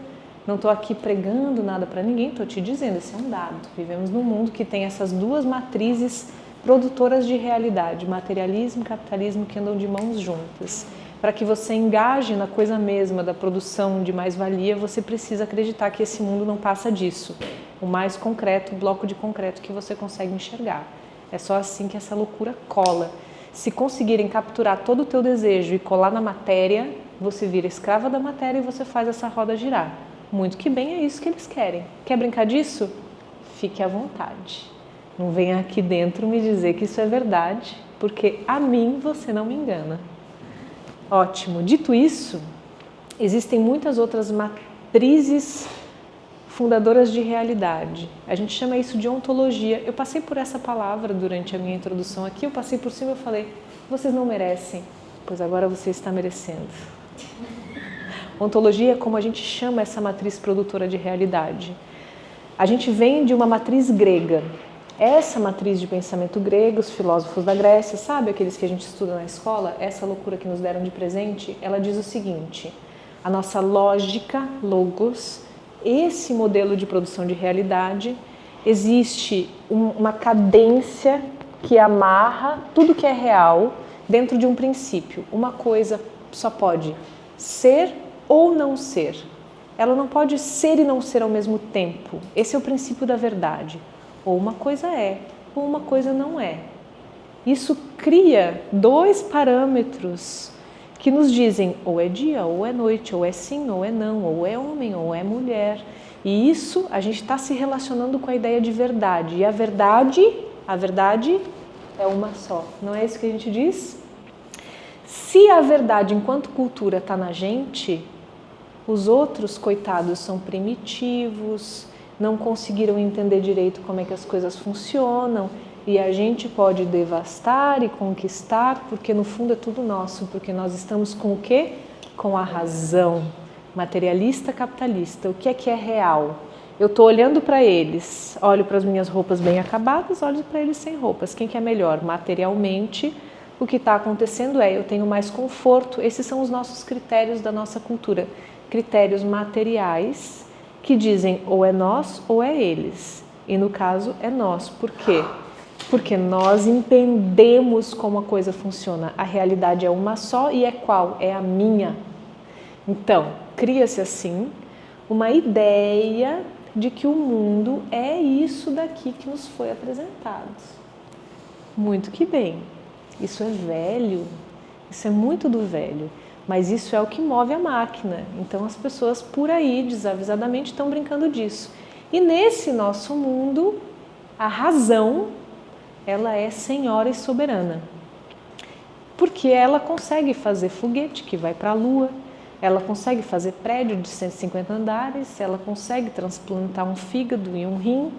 Não estou aqui pregando nada para ninguém, estou te dizendo, esse é um dado. Vivemos num mundo que tem essas duas matrizes produtoras de realidade, materialismo e capitalismo, que andam de mãos juntas. Para que você engaje na coisa mesma da produção de mais-valia, você precisa acreditar que esse mundo não passa disso. O mais concreto, o bloco de concreto que você consegue enxergar. É só assim que essa loucura cola. Se conseguirem capturar todo o teu desejo e colar na matéria, você vira escrava da matéria e você faz essa roda girar. Muito que bem, é isso que eles querem. Quer brincar disso? Fique à vontade. Não venha aqui dentro me dizer que isso é verdade, porque a mim você não me engana. Ótimo. Dito isso, existem muitas outras matrizes fundadoras de realidade. A gente chama isso de ontologia. Eu passei por essa palavra durante a minha introdução aqui, eu passei por cima e falei, vocês não merecem, pois agora você está merecendo. Ontologia é como a gente chama essa matriz produtora de realidade. A gente vem de uma matriz grega. Essa matriz de pensamento grego, os filósofos da Grécia, sabe aqueles que a gente estuda na escola? Essa loucura que nos deram de presente, ela diz o seguinte, a nossa lógica, logos, esse modelo de produção de realidade, existe uma cadência que amarra tudo que é real dentro de um princípio. Uma coisa só pode ser ou não ser. Ela não pode ser e não ser ao mesmo tempo. Esse é o princípio da verdade. Ou uma coisa é, ou uma coisa não é. Isso cria dois parâmetros que nos dizem ou é dia, ou é noite, ou é sim, ou é não, ou é homem, ou é mulher. E isso a gente está se relacionando com a ideia de verdade. E a verdade é uma só. Não é isso que a gente diz? Se a verdade enquanto cultura está na gente, os outros, coitados, são primitivos, não conseguiram entender direito como é que as coisas funcionam e a gente pode devastar e conquistar porque no fundo é tudo nosso, porque nós estamos com o quê? Com a razão. Materialista, capitalista. O que é real? Eu estou olhando para eles, olho para as minhas roupas bem acabadas, olho para eles sem roupas. Quem que é melhor? Materialmente, o que está acontecendo é eu tenho mais conforto. Esses são os nossos critérios da nossa cultura. Critérios materiais que dizem ou é nós ou é eles. E no caso é nós. Por quê? Porque nós entendemos como a coisa funciona. A realidade é uma só e é qual? É a minha. Então, cria-se assim uma ideia de que o mundo é isso daqui que nos foi apresentado. Muito que bem. Isso é velho. Isso é muito do velho. Mas isso é o que move a máquina. Então as pessoas por aí, desavisadamente, estão brincando disso. E nesse nosso mundo, a razão, ela é senhora e soberana. Porque ela consegue fazer foguete que vai para a Lua. ela consegue fazer prédio de 150 andares, ela consegue transplantar um fígado e um rim,